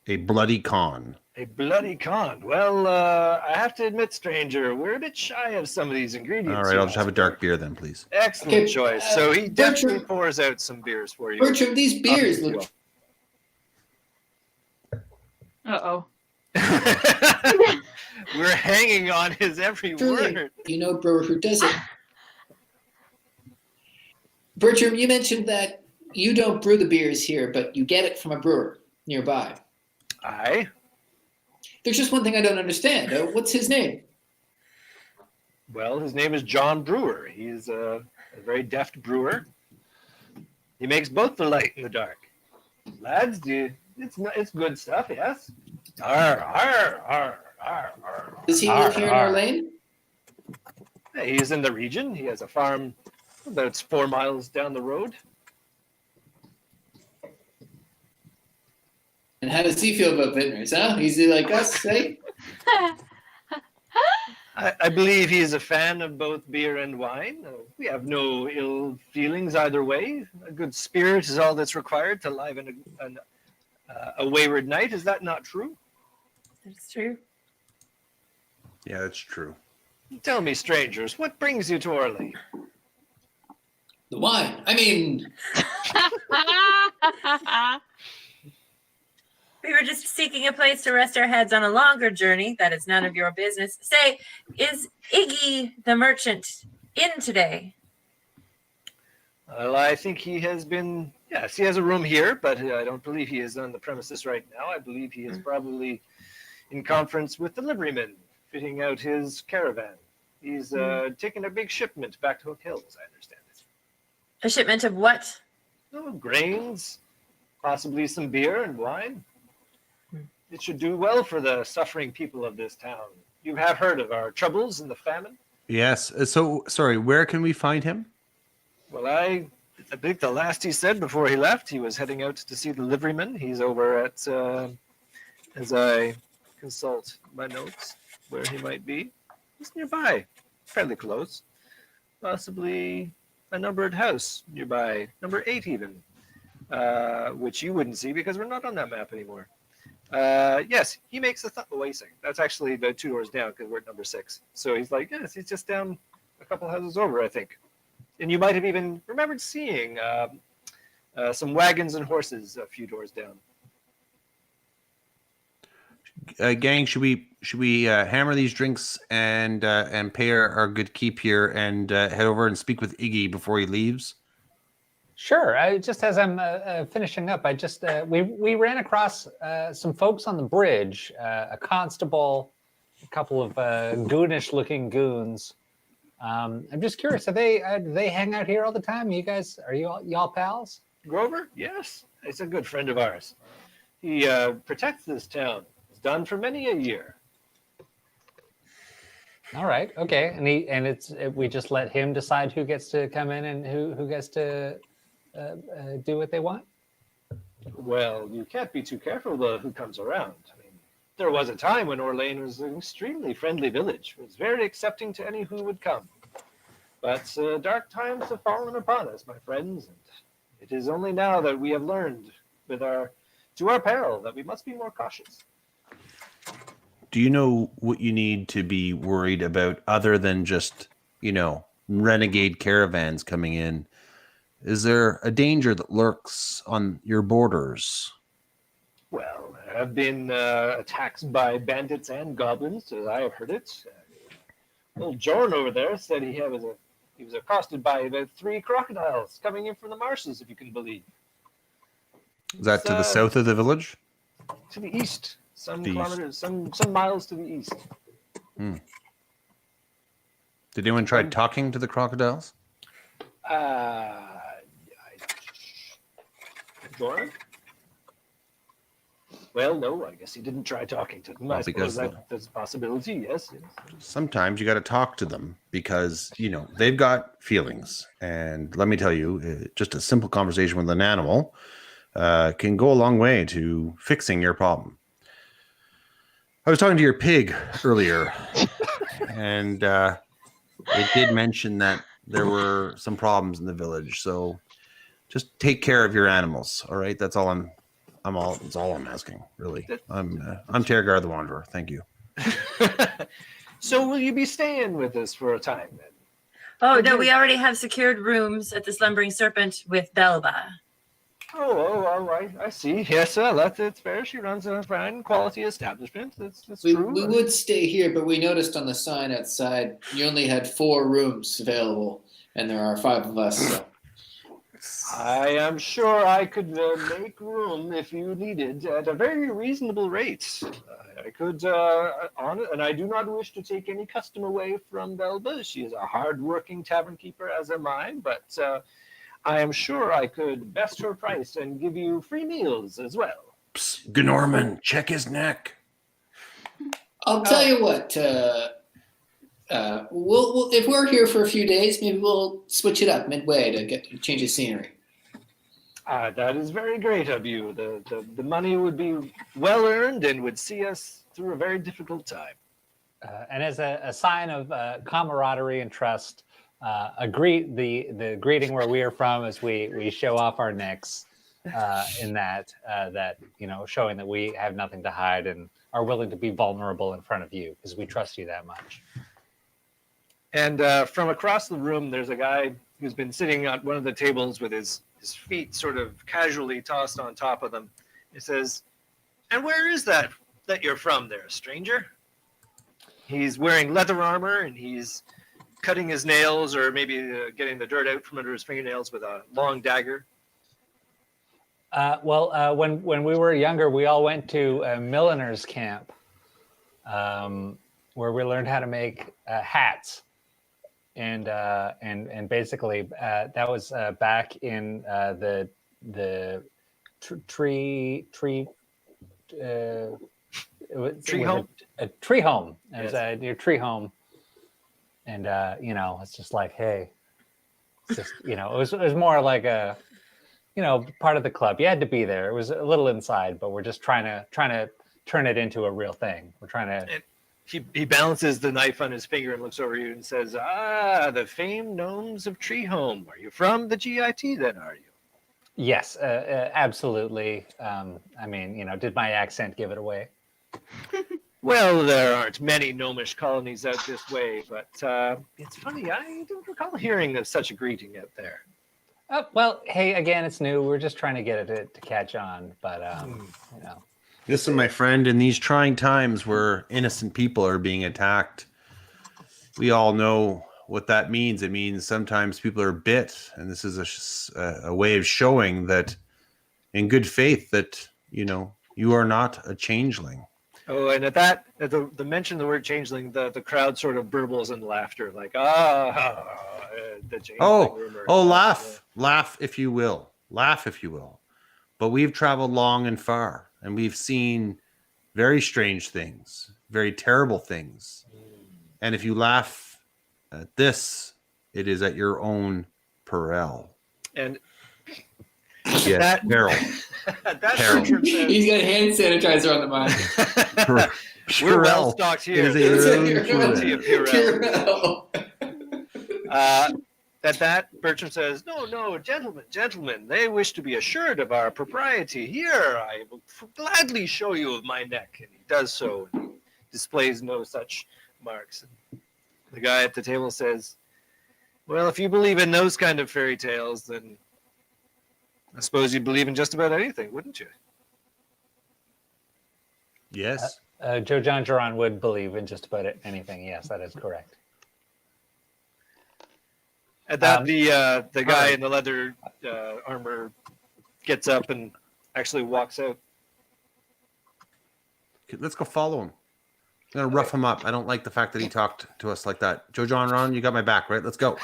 A bloody con. A bloody con. Well, I have to admit, stranger, we're a bit shy of some of these ingredients. All right, I'll just have a dark beer then, please. Excellent Okay, choice. So he definitely Bertram- pours out some beers for you. Bertram, these beers look. Uh-oh. We're hanging on his every Truly, word. you know, brewer who does it. Bertram, you mentioned that you don't brew the beers here, but you get it from a brewer nearby. Aye. There's just one thing I don't understand. What's his name? Well, his name is John Brewer. He's a very deft brewer. He makes both the light and the dark. Lads, it's good stuff, yes? Arr, arr, arr, arr, arr. Does he live here in Orlane? Hey, he's in the region. He has a farm about 4 miles down the road. And how does he feel about vintners, huh? Is he like us, eh? I believe he is a fan of both beer and wine. We have no ill feelings either way. A good spirit is all that's required to liven a wayward night. Is that not true? That's true. Yeah, that's true. Tell me, strangers, what brings you to Orly? The wine. I mean, We were just seeking a place to rest our heads on a longer journey. That is none of your business. Say, is Iggy the merchant in today? Well, I think he has been, yes, he has a room here, but I don't believe he is on the premises right now. I believe he is probably in conference with the liveryman, fitting out his caravan. He's taking a big shipment back to Hook Hills, I understand it. A shipment of what? Oh, grains, possibly some beer and wine. It should do well for the suffering people of this town. You have heard of our troubles and the famine? Yes. So, sorry, where can we find him? Well, I think the last he said before he left, he was heading out to see the liveryman. He's over at, as I consult my notes, where he might be. He's nearby, fairly close. Possibly a numbered house nearby, number 8 even, which you wouldn't see because we're not on that map anymore. Yes, he makes the Wait, that's actually the 2 doors down because we're at number 6. So he's like, yes, he's just down a couple houses over, I think. And you might have even remembered seeing some wagons and horses a few doors down. Gang, should we hammer these drinks and pay our good keep here and head over and speak with Iggy before he leaves? Sure. Just as I'm finishing up, I just we ran across some folks on the bridge, a constable, a couple of goonish-looking goons. I'm just curious, do they hang out here all the time? You guys, are y'all pals? Grover? Yes, he's a good friend of ours. He protects this town. He's done for many a year. All right. Okay. And we just let him decide who gets to come in and who gets to do what they want. Well, you can't be too careful about who comes around. I mean, there was a time when Orlane was an extremely friendly village. It was very accepting to any who would come. But dark times have fallen upon us, my friends, and it is only now that we have learned, to our peril, that we must be more cautious. Do you know what you need to be worried about other than just, renegade caravans coming in? Is there a danger that lurks on your borders? Well, there have been attacks by bandits and goblins, as I have heard it. Old Jorn over there said he was accosted by about 3 crocodiles coming in from the marshes, if you can believe. Is that to the south of the village? To the east, some kilometers, some miles to the east. Did anyone try talking to the crocodiles? Laura? Well, no, I guess he didn't try talking to them. Well, I suppose because that's a possibility, yes. sometimes you got to talk to them because, they've got feelings. And let me tell you, just a simple conversation with an animal can go a long way to fixing your problem. I was talking to your pig earlier, and it did mention that there were some problems in the village. So just take care of your animals. All right. That's all that's all I'm asking, really. I'm Tergar the Wanderer. Thank you. So will you be staying with us for a time then? Oh, no, we already have secured rooms at the Slumbering Serpent with Belba. Oh, all right. I see. Yes, it's fair. She runs a fine quality establishment. That's true. We would stay here, but we noticed on the sign outside you only had 4 rooms available, and there are 5 of us. So. I am sure I could make room if you needed at a very reasonable rate. I could, and I do not wish to take any custom away from Belba. She is a hard-working tavern keeper, as am I, but I am sure I could best her price and give you free meals as well. Psst, Gnorman, check his neck. I'll tell you what. We'll if we're here for a few days, maybe we'll switch it up midway to get a change of scenery. That is very great of you. The money would be well earned and would see us through a very difficult time. And as a sign of camaraderie and trust, the greeting where we are from is we show off our necks in that showing that we have nothing to hide and are willing to be vulnerable in front of you because we trust you that much. And from across the room, there's a guy who's been sitting at one of the tables with his feet sort of casually tossed on top of them. He says, "And where is that you're from there, stranger?" He's wearing leather armor and he's cutting his nails or maybe getting the dirt out from under his fingernails with a long dagger. When we were younger, we all went to a milliner's camp where we learned how to make hats. And basically that was back in the tree home. A tree home. It was your tree home. And it's just like, hey, it's just it was more like a part of the club. You had to be there. It was a little inside, but we're just trying to turn it into a real thing. We're trying to. He balances the knife on his finger and looks over you and says, the famed gnomes of Tree Home. Are you from the GIT then, are you? Yes, absolutely. Did my accent give it away? Well, there aren't many gnomish colonies out this way, but it's funny, I don't recall hearing of such a greeting out there. Well, hey, again, it's new. We're just trying to get it to catch on, but Listen, my friend, in these trying times where innocent people are being attacked, we all know what that means. It means sometimes people are bit, and this is a way of showing that in good faith that, you are not a changeling. Oh, and at that, at the mention of the word changeling, the crowd sort of burbles in laughter, like, the changeling rumor. Laugh if you will. Laugh if you will. But we've traveled long and far. And we've seen very strange things, very terrible things. And if you laugh at this, it is at your own peril. And yes, peril. Peril. He's got hand sanitizer on the mind. We're well stocked here. It is at your own peril. At that, Bertram says, No, gentlemen, they wish to be assured of our propriety. Here, I will gladly show you of my neck. And he does so, and he displays no such marks. And the guy at the table says, well, if you believe in those kind of fairy tales, then I suppose you'd believe in just about anything, wouldn't you? Yes. Joe John Geron would believe in just about anything. Yes, that is correct. At that, the guy in the leather armor gets up and actually walks out. Let's go follow him. I'm gonna rough him up. I don't like the fact that he talked to us like that. Joe John Ron, you got my back, right? Let's go.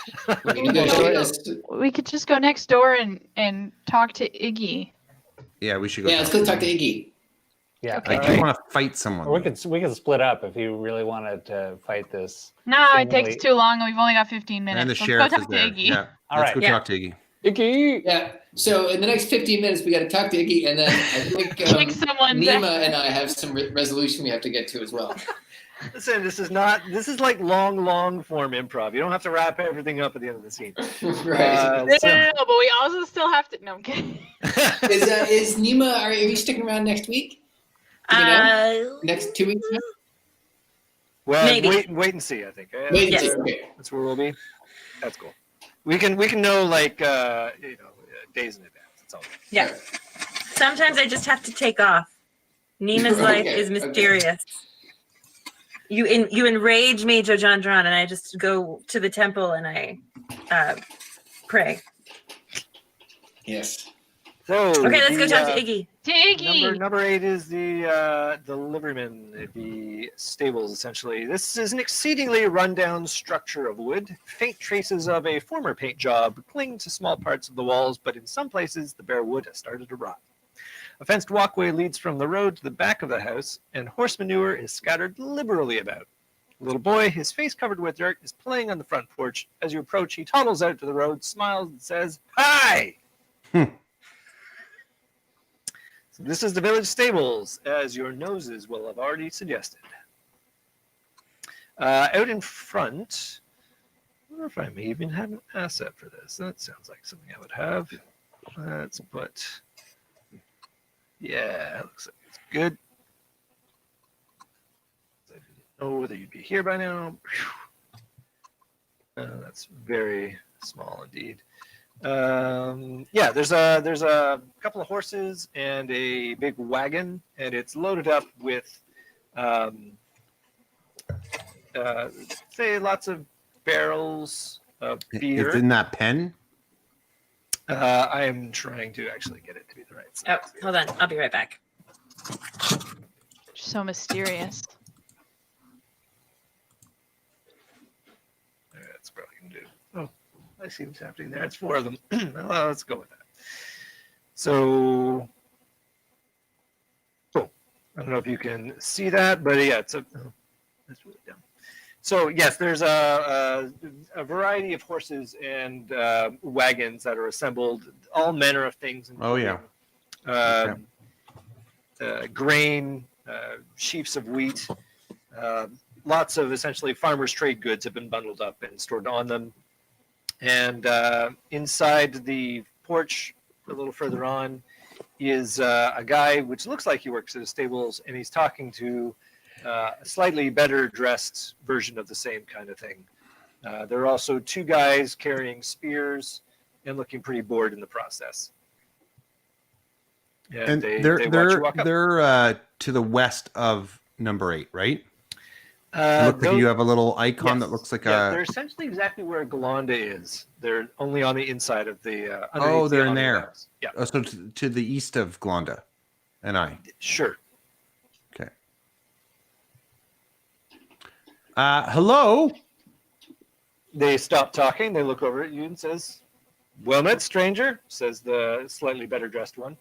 We could just go next door and talk to Iggy. Yeah, we should go. Yeah, let's go talk to Iggy. Yeah. I do want to fight someone. Or we could split up if you really wanted to fight this. No, it takes too long. We've only got 15 minutes. And the Let's sheriff go is talk to there. Iggy. Yeah. All Let's right. go talk to Iggy. Iggy. Yeah. So in the next 15 minutes, we got to talk to Iggy, and then I think Kick someone's Nima and I have some resolution we have to get to as well. Listen, this is like long form improv. You don't have to wrap everything up at the end of the scene. Right. No, but we also still have to. No, I'm kidding. Is Nima? Are you sticking around next week? Do we know? Next 2 weeks? Well, Maybe. wait and see. I think. Wait, Yes. okay. That's where we'll be. That's cool. We can know like days in advance. That's all. Yeah. Sometimes I just have to take off. Nima's life Okay, is mysterious. You enrage me, Joe John Dron, and I just go to the temple and I pray. Yes. So Okay, let's go talk to Iggy. To Iggy. Number 8 is the liveryman, the stables, essentially. This is an exceedingly rundown structure of wood. Faint traces of a former paint job cling to small parts of the walls, but in some places the bare wood has started to rot. A fenced walkway leads from the road to the back of the house, and horse manure is scattered liberally about. A little boy, his face covered with dirt, is playing on the front porch. As you approach, he toddles out to the road, smiles, and says, "Hi!" So this is the village stables, as your noses will have already suggested. Out in front, I wonder if I may even have an asset for this. That sounds like something I would have. Let's put... Yeah, looks like it's good. I didn't know whether you'd be here by now. That's very small indeed. Yeah, there's a couple of horses and a big wagon, and it's loaded up with, say, lots of barrels of beer. It's in that pen. I am trying to actually get it to be the right size. Oh, hold on. I'll be right back. So mysterious. That's probably gonna do. Oh, I see what's happening there. It's 4 of them. Well, let's go with that. So, cool. I don't know if you can see that, but yeah, it's a. Oh, that's really dumb. So yes, there's a variety of horses and wagons that are assembled, all manner of things. Oh yeah. Grain, sheaves of wheat, lots of essentially farmers' trade goods have been bundled up and stored on them. And inside the porch, a little further on, is a guy which looks like he works at a stables, and he's talking to a slightly better dressed version of the same kind of thing. There are also 2 guys carrying spears and looking pretty bored in the process. And they they're watch you walk up. to the west of number 8, right? Look like Those- you have a little icon yes. that looks like They're essentially exactly where Glonda is. They're only on the inside of the. Oh, they're in underneath the there. house. Yeah, so to the east of Glonda, and I. sure. Okay. Hello. They stop talking. They look over at you and says, "Well met, stranger," says the slightly better dressed one.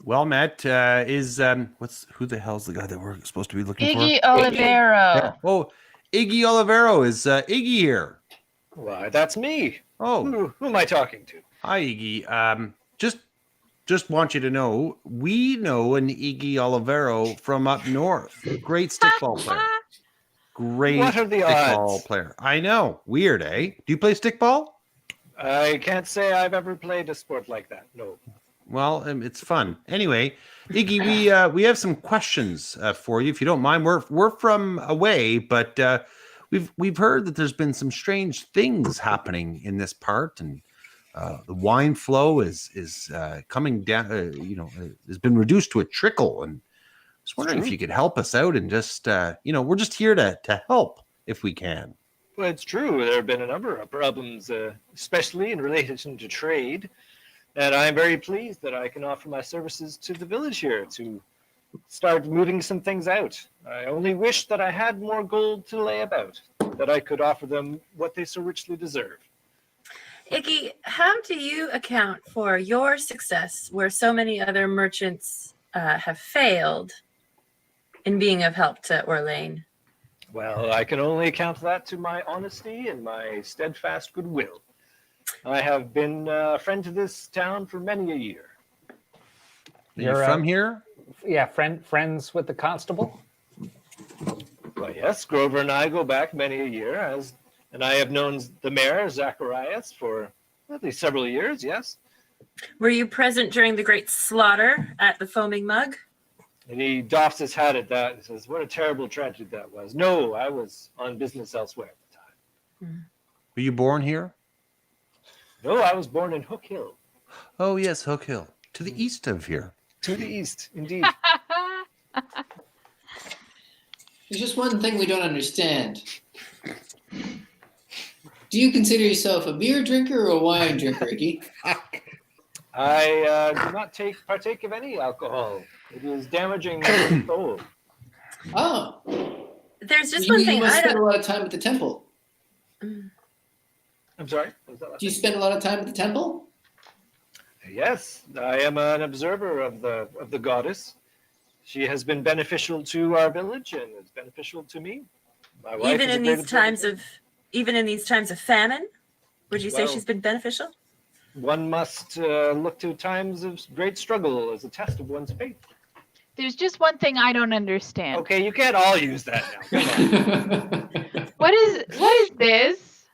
Well met. Who the hell's the guy that we're supposed to be looking Iggy for? Olivero. Yeah. Oh, Iggy Olivero. Is Iggy here? Why, that's me. Oh, Who am I talking to? hi Iggy. Just want you to know, we know an Iggy Olivero from up north. Great stickball player. Great What are the stickball odds? player. I know. Weird, eh? Do you play stickball? I can't say I've ever played a sport like that. No. Well, it's fun. Anyway, Iggy, we have some questions for you, if you don't mind. We're from away, but we've heard that there's been some strange things happening in this part, and the wine flow is coming down. Has been reduced to a trickle, and I was wondering if you could help us out and just we're just here to help if we can. Well, it's true. There have been a number of problems, especially in relation to trade. And I'm very pleased that I can offer my services to the village here to start moving some things out. I only wish that I had more gold to lay about, that I could offer them what they so richly deserve. Iggy, how do you account for your success where so many other merchants have failed in being of help to Orlane? Well, I can only account that to my honesty and my steadfast goodwill. I have been a friend to this town for many a year. You're from here? Yeah, friends with the constable. Well, yes, Grover and I go back many a year, and I have known the mayor, Zacharias, for at least several years, yes. Were you present during the great slaughter at the Foaming Mug? And he doffs his hat at that and says, what a terrible tragedy that was. No, I was on business elsewhere at the time. Were you born here? No, I was born in Hook Hill. Oh, yes, Hook Hill. To the east of here. To the east, indeed. There's just one thing we don't understand. Do you consider yourself a beer drinker or a wine drinker, Iggy? I do not partake of any alcohol. It is damaging to the soul. Oh. There's just you one thing must I spend don't. a lot of time at the temple. I'm sorry? What was that last Do you spend a lot of time at the temple? Yes, I am an observer of the goddess. She has been beneficial to our village and is beneficial to me. My wife Even is a in great these times of famine, would you say Well, she's been beneficial? One must look to times of great struggle as a test of one's faith. There's just one thing I don't understand. Okay, you can't all use that now. Come on. What is this?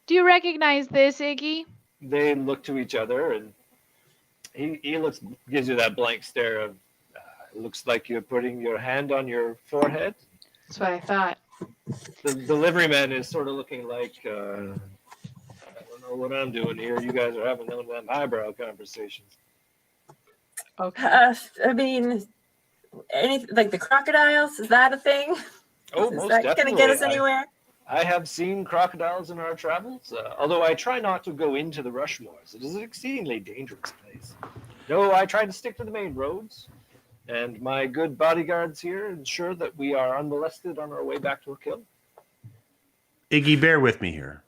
Do you recognize this, Iggy? They look to each other, and he gives you that blank stare of, it looks like you're putting your hand on your forehead. That's what I thought. The liveryman is sort of looking like, I don't know what I'm doing here. You guys are having one of them eyebrow conversations. Okay. I mean, like the crocodiles, is that a thing? Oh, Is most that definitely. going to get us anywhere? I have seen crocodiles in our travels, although I try not to go into the Rushmores. It is an exceedingly dangerous place. No, I try to stick to the main roads, and my good bodyguards here ensure that we are unmolested on our way back to a kill. Iggy, bear with me here.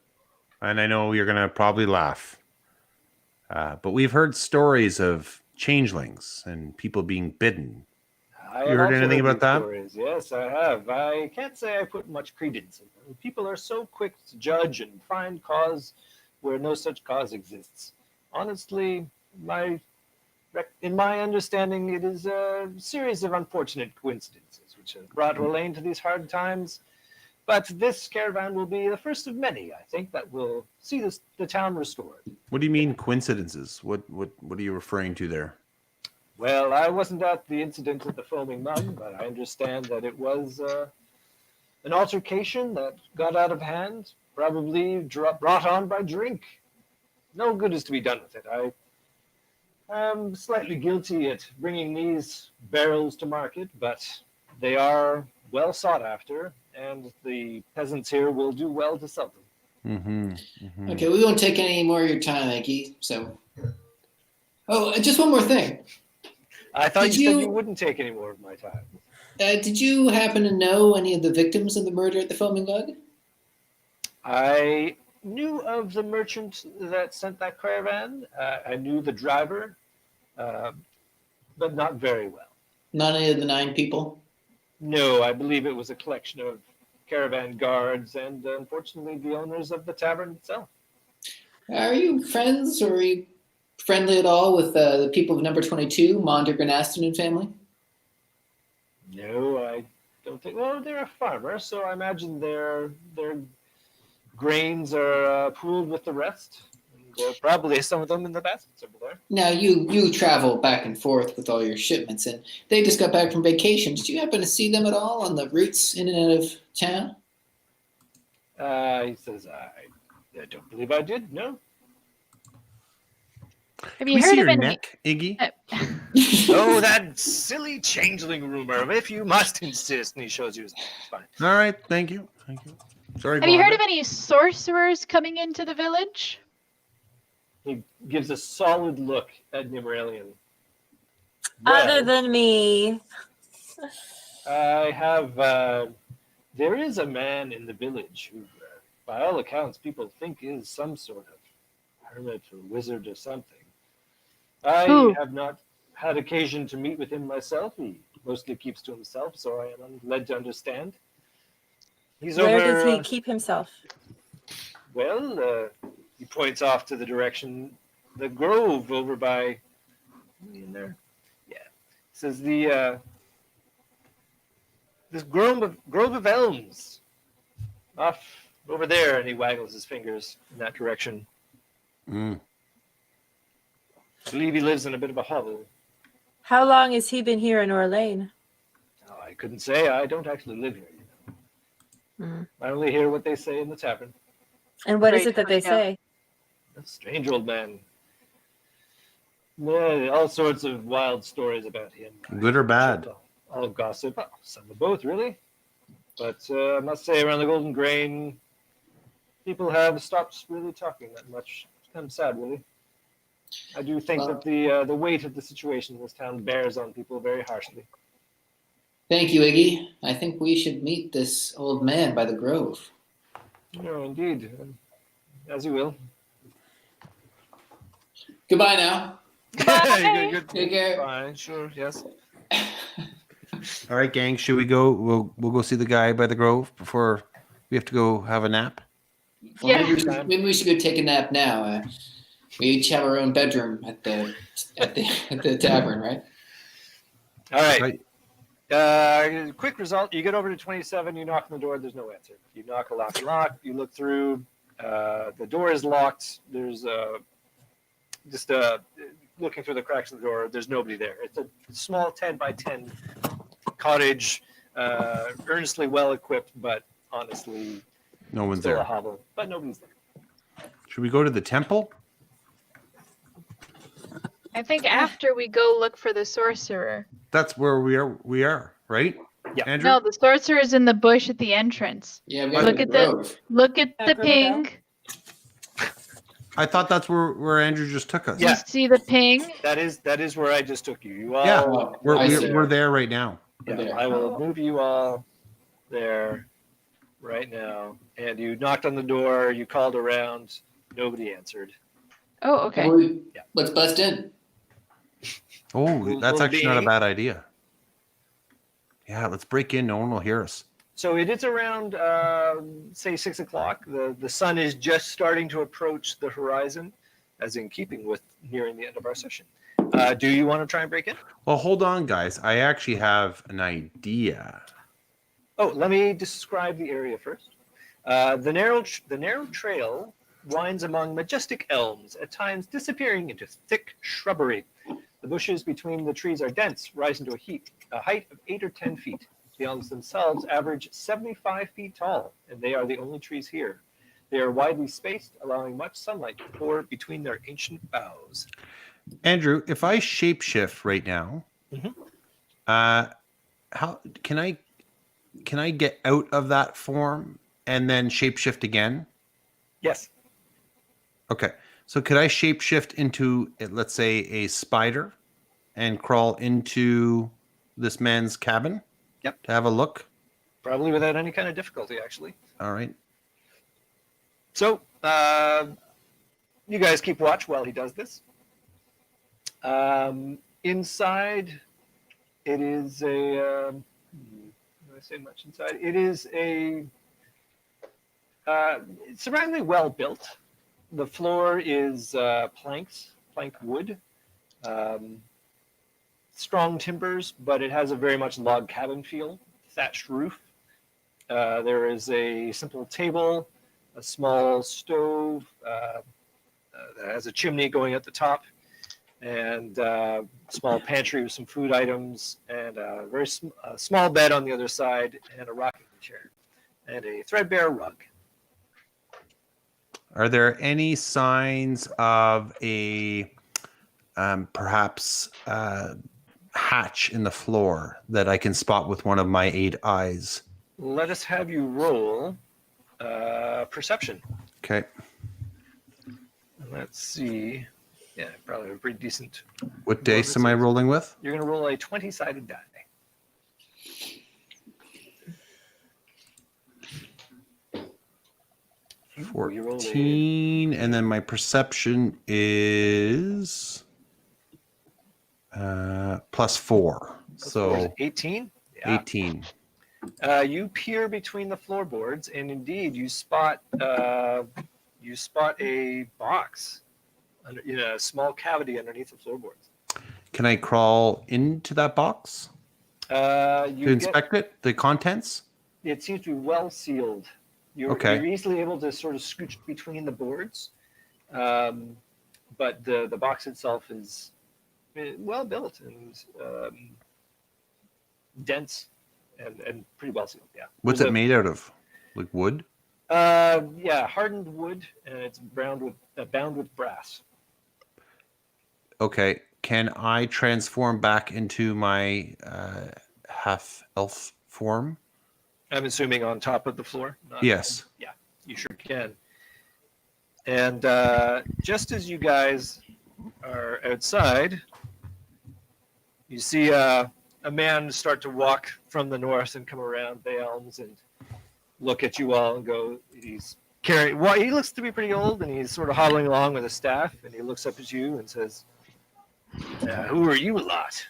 And I know you're going to probably laugh. But we've heard stories of changelings and people being bidden. I You heard have also anything about these that? stories. Yes, I have. I can't say I put much credence in them. People are so quick to judge and find cause where no such cause exists. Honestly, in my understanding, it is a series of unfortunate coincidences which have brought Orlane to these hard times. But this caravan will be the first of many, I think, that will see the town restored. What do you mean coincidences? What are you referring to there? Well, I wasn't at the incident at the Foaming Mug, but I understand that it was an altercation that got out of hand, probably brought on by drink. No good is to be done with it. I am slightly guilty at bringing these barrels to market, but they are well sought after, and the peasants here will do well to sell them. Mm-hmm, mm-hmm. Okay, we won't take any more of your time, Iggy. So, just one more thing. I thought Did you said you- you wouldn't take any more of my time. Did you happen to know any of the victims of the murder at the Foaming Mug? I knew of the merchant that sent that caravan. I knew the driver, but not very well. Not any of the 9 people? No, I believe it was a collection of caravan guards and, unfortunately, the owners of the tavern itself. Are you friends or are you friendly at all with the people of number 22, Monderg Aston and family? No, I don't think. Well, they're a farmer, so I imagine their grains are pooled with the rest. And, probably some of them in the baskets over there. Now, you travel back and forth with all your shipments, and they just got back from vacation. Did you happen to see them at all on the routes in and out of town? He says, I don't believe I did, no. Have Can you we heard see of your any? neck, Iggy? Oh, that silly changeling rumor. If you must insist, and he shows you his hand. It's fine. All right, thank you. Sorry, Have you heard Wanda. of any sorcerers coming into the village? He gives a solid look at Nimralian. Other than me. I have. There is a man in the village who, by all accounts, people think is some sort of hermit or wizard or something. I Who? have not had occasion to meet with him myself. He mostly keeps to himself, so I am led to understand. He's Where over. does he keep himself? Well, he points off to the direction, the grove over by. In there, yeah. Says this grove of elms, off over there, and he waggles his fingers in that direction. Mm. I believe he lives in a bit of a hovel. How long has he been here in Orlane? Oh, I couldn't say. I don't actually live here. I only hear what they say in the tavern. And what is Great it that they for him. say? A strange old man. Yeah, all sorts of wild stories about him. Good or bad? All gossip. Oh, some of both, really. But I must say, around the Golden Grain, people have stopped really talking that much. It's kind of sad, really. I do think that the weight of the situation in this town bears on people very harshly. Thank you, Iggy. I think we should meet this old man by the grove. No, indeed. As you will. Goodbye now. Good. Take care. Fine, sure, yes. All right, gang. Should we go? We'll go see the guy by the grove before we have to go have a nap. Well, Yeah. maybe we should go take a nap now. We each have our own bedroom at the tavern, right? All right. Right. Quick result. You get over to 27, you knock on the door, there's no answer. You knock, you look through, the door is locked. There's just looking through the cracks in the door, there's nobody there. It's a small 10 by 10 cottage, earnestly well equipped, but honestly, No one's still a there. hovel. But nobody's there. Should we go to the temple? I think after we go look for the sorcerer. That's where we are. We are, right? Yeah. Andrew? No, the sorcerer is in the bush at the entrance. Yeah, Look at the ping. I thought that's where Andrew just took us. Yeah. You see the ping? That is where I just took you. You all Yeah. We're We're there right now. Yeah, I will move you all there right now. And you knocked on the door, you called around, nobody answered. Oh, okay. Let's bust in. Oh, that's Will actually not a be- bad idea. Yeah, let's break in. No one will hear us. So it is around, say, 6 o'clock. The sun is just starting to approach the horizon, as in keeping with nearing the end of our session. Do you want to try and break in? Well, hold on, guys. I actually have an idea. Oh, let me describe the area first. The narrow trail winds among majestic elms, at times disappearing into thick shrubbery. The bushes between the trees are dense, rising to a height of 8 or 10 feet. The elms themselves average 75 feet tall, and they are the only trees here. They are widely spaced, allowing much sunlight to pour between their ancient boughs. Andrew, if I shapeshift right now, how can I get out of that form and then shapeshift again? Yes. Okay. So could I shapeshift into, let's say, a spider and crawl into this man's cabin? Yep. To have a look? Probably without any kind of difficulty, actually. All right. So, you guys keep watch while he does this. Inside, it is a. Did I say much inside? It is a. It's surprisingly well built. The floor is plank wood, strong timbers, but it has a very much log cabin feel. Thatched roof. There is a simple table, a small stove that has a chimney going at the top, and a small pantry with some food items, and a very small bed on the other side, and a rocking chair, and a threadbare rug. Are there any signs of a perhaps hatch in the floor that I can spot with one of my 8 eyes? Let us have you roll perception. Okay. Let's see. Yeah, probably a pretty decent. What dice am I rolling with? You're going to roll a 20-sided die. 14, and then my perception is +4. So 18. Yeah. 18. You peer between the floorboards, and indeed, you spot a box in a small cavity underneath the floorboards. Can I crawl into that box to You inspect it? The contents? It seems to be well sealed. You're easily able to sort of scooch between the boards, but the box itself is well built and dense and pretty well sealed. Yeah. What's it made out of? Like wood? Yeah, hardened wood, and it's bound with brass. Okay. Can I transform back into my half elf form? I'm assuming on top of the floor. Yes. Yeah, you sure can. And just as you guys are outside, you see a man start to walk from the north and come around the elms and look at you all and go. He's carrying. Well, he looks to be pretty old, and he's sort of hobbling along with a staff. And he looks up at you and says, "Who are you lot?"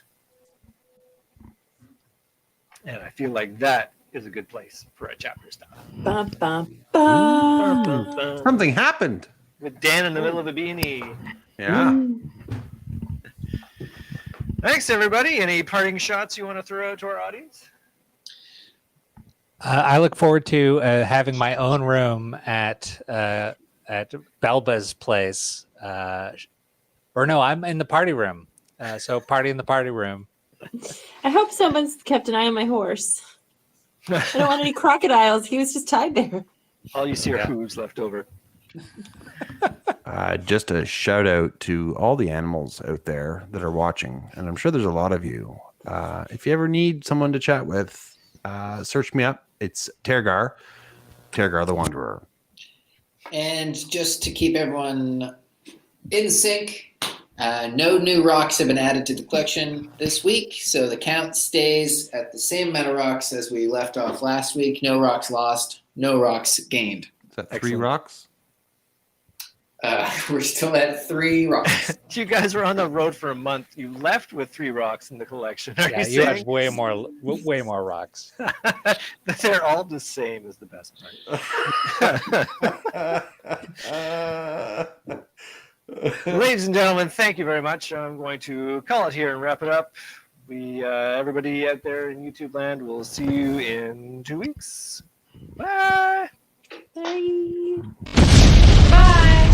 And I feel like that is a good place for a chapter stop. Bum, bum, bum. Something happened. With Dan in the middle of a beanie. Yeah. Thanks, everybody. Any parting shots you want to throw out to our audience? I look forward to having my own room at Belba's place. Or no, I'm in the party room. So party in the party room. I hope someone's kept an eye on my horse. I don't want any crocodiles. He was just tied there. All you see are hooves left over. Just a shout out to all the animals out there that are watching, and I'm sure there's a lot of you. If you ever need someone to chat with, search me up. It's Tergar the Wanderer. And just to keep everyone in sync, no new rocks have been added to the collection this week, so the count stays at the same amount of rocks as we left off last week. No rocks lost, no rocks gained. Is that 3 rocks? We're still at 3 rocks. You guys were on the road for a month. You left with 3 rocks in the collection. Yeah, you have way more rocks. They're all the same is the best part. Ladies and gentlemen, thank you very much. I'm going to call it here and wrap it up. Everybody out there in YouTube land, we'll see you in 2 weeks. Bye. Bye. Bye.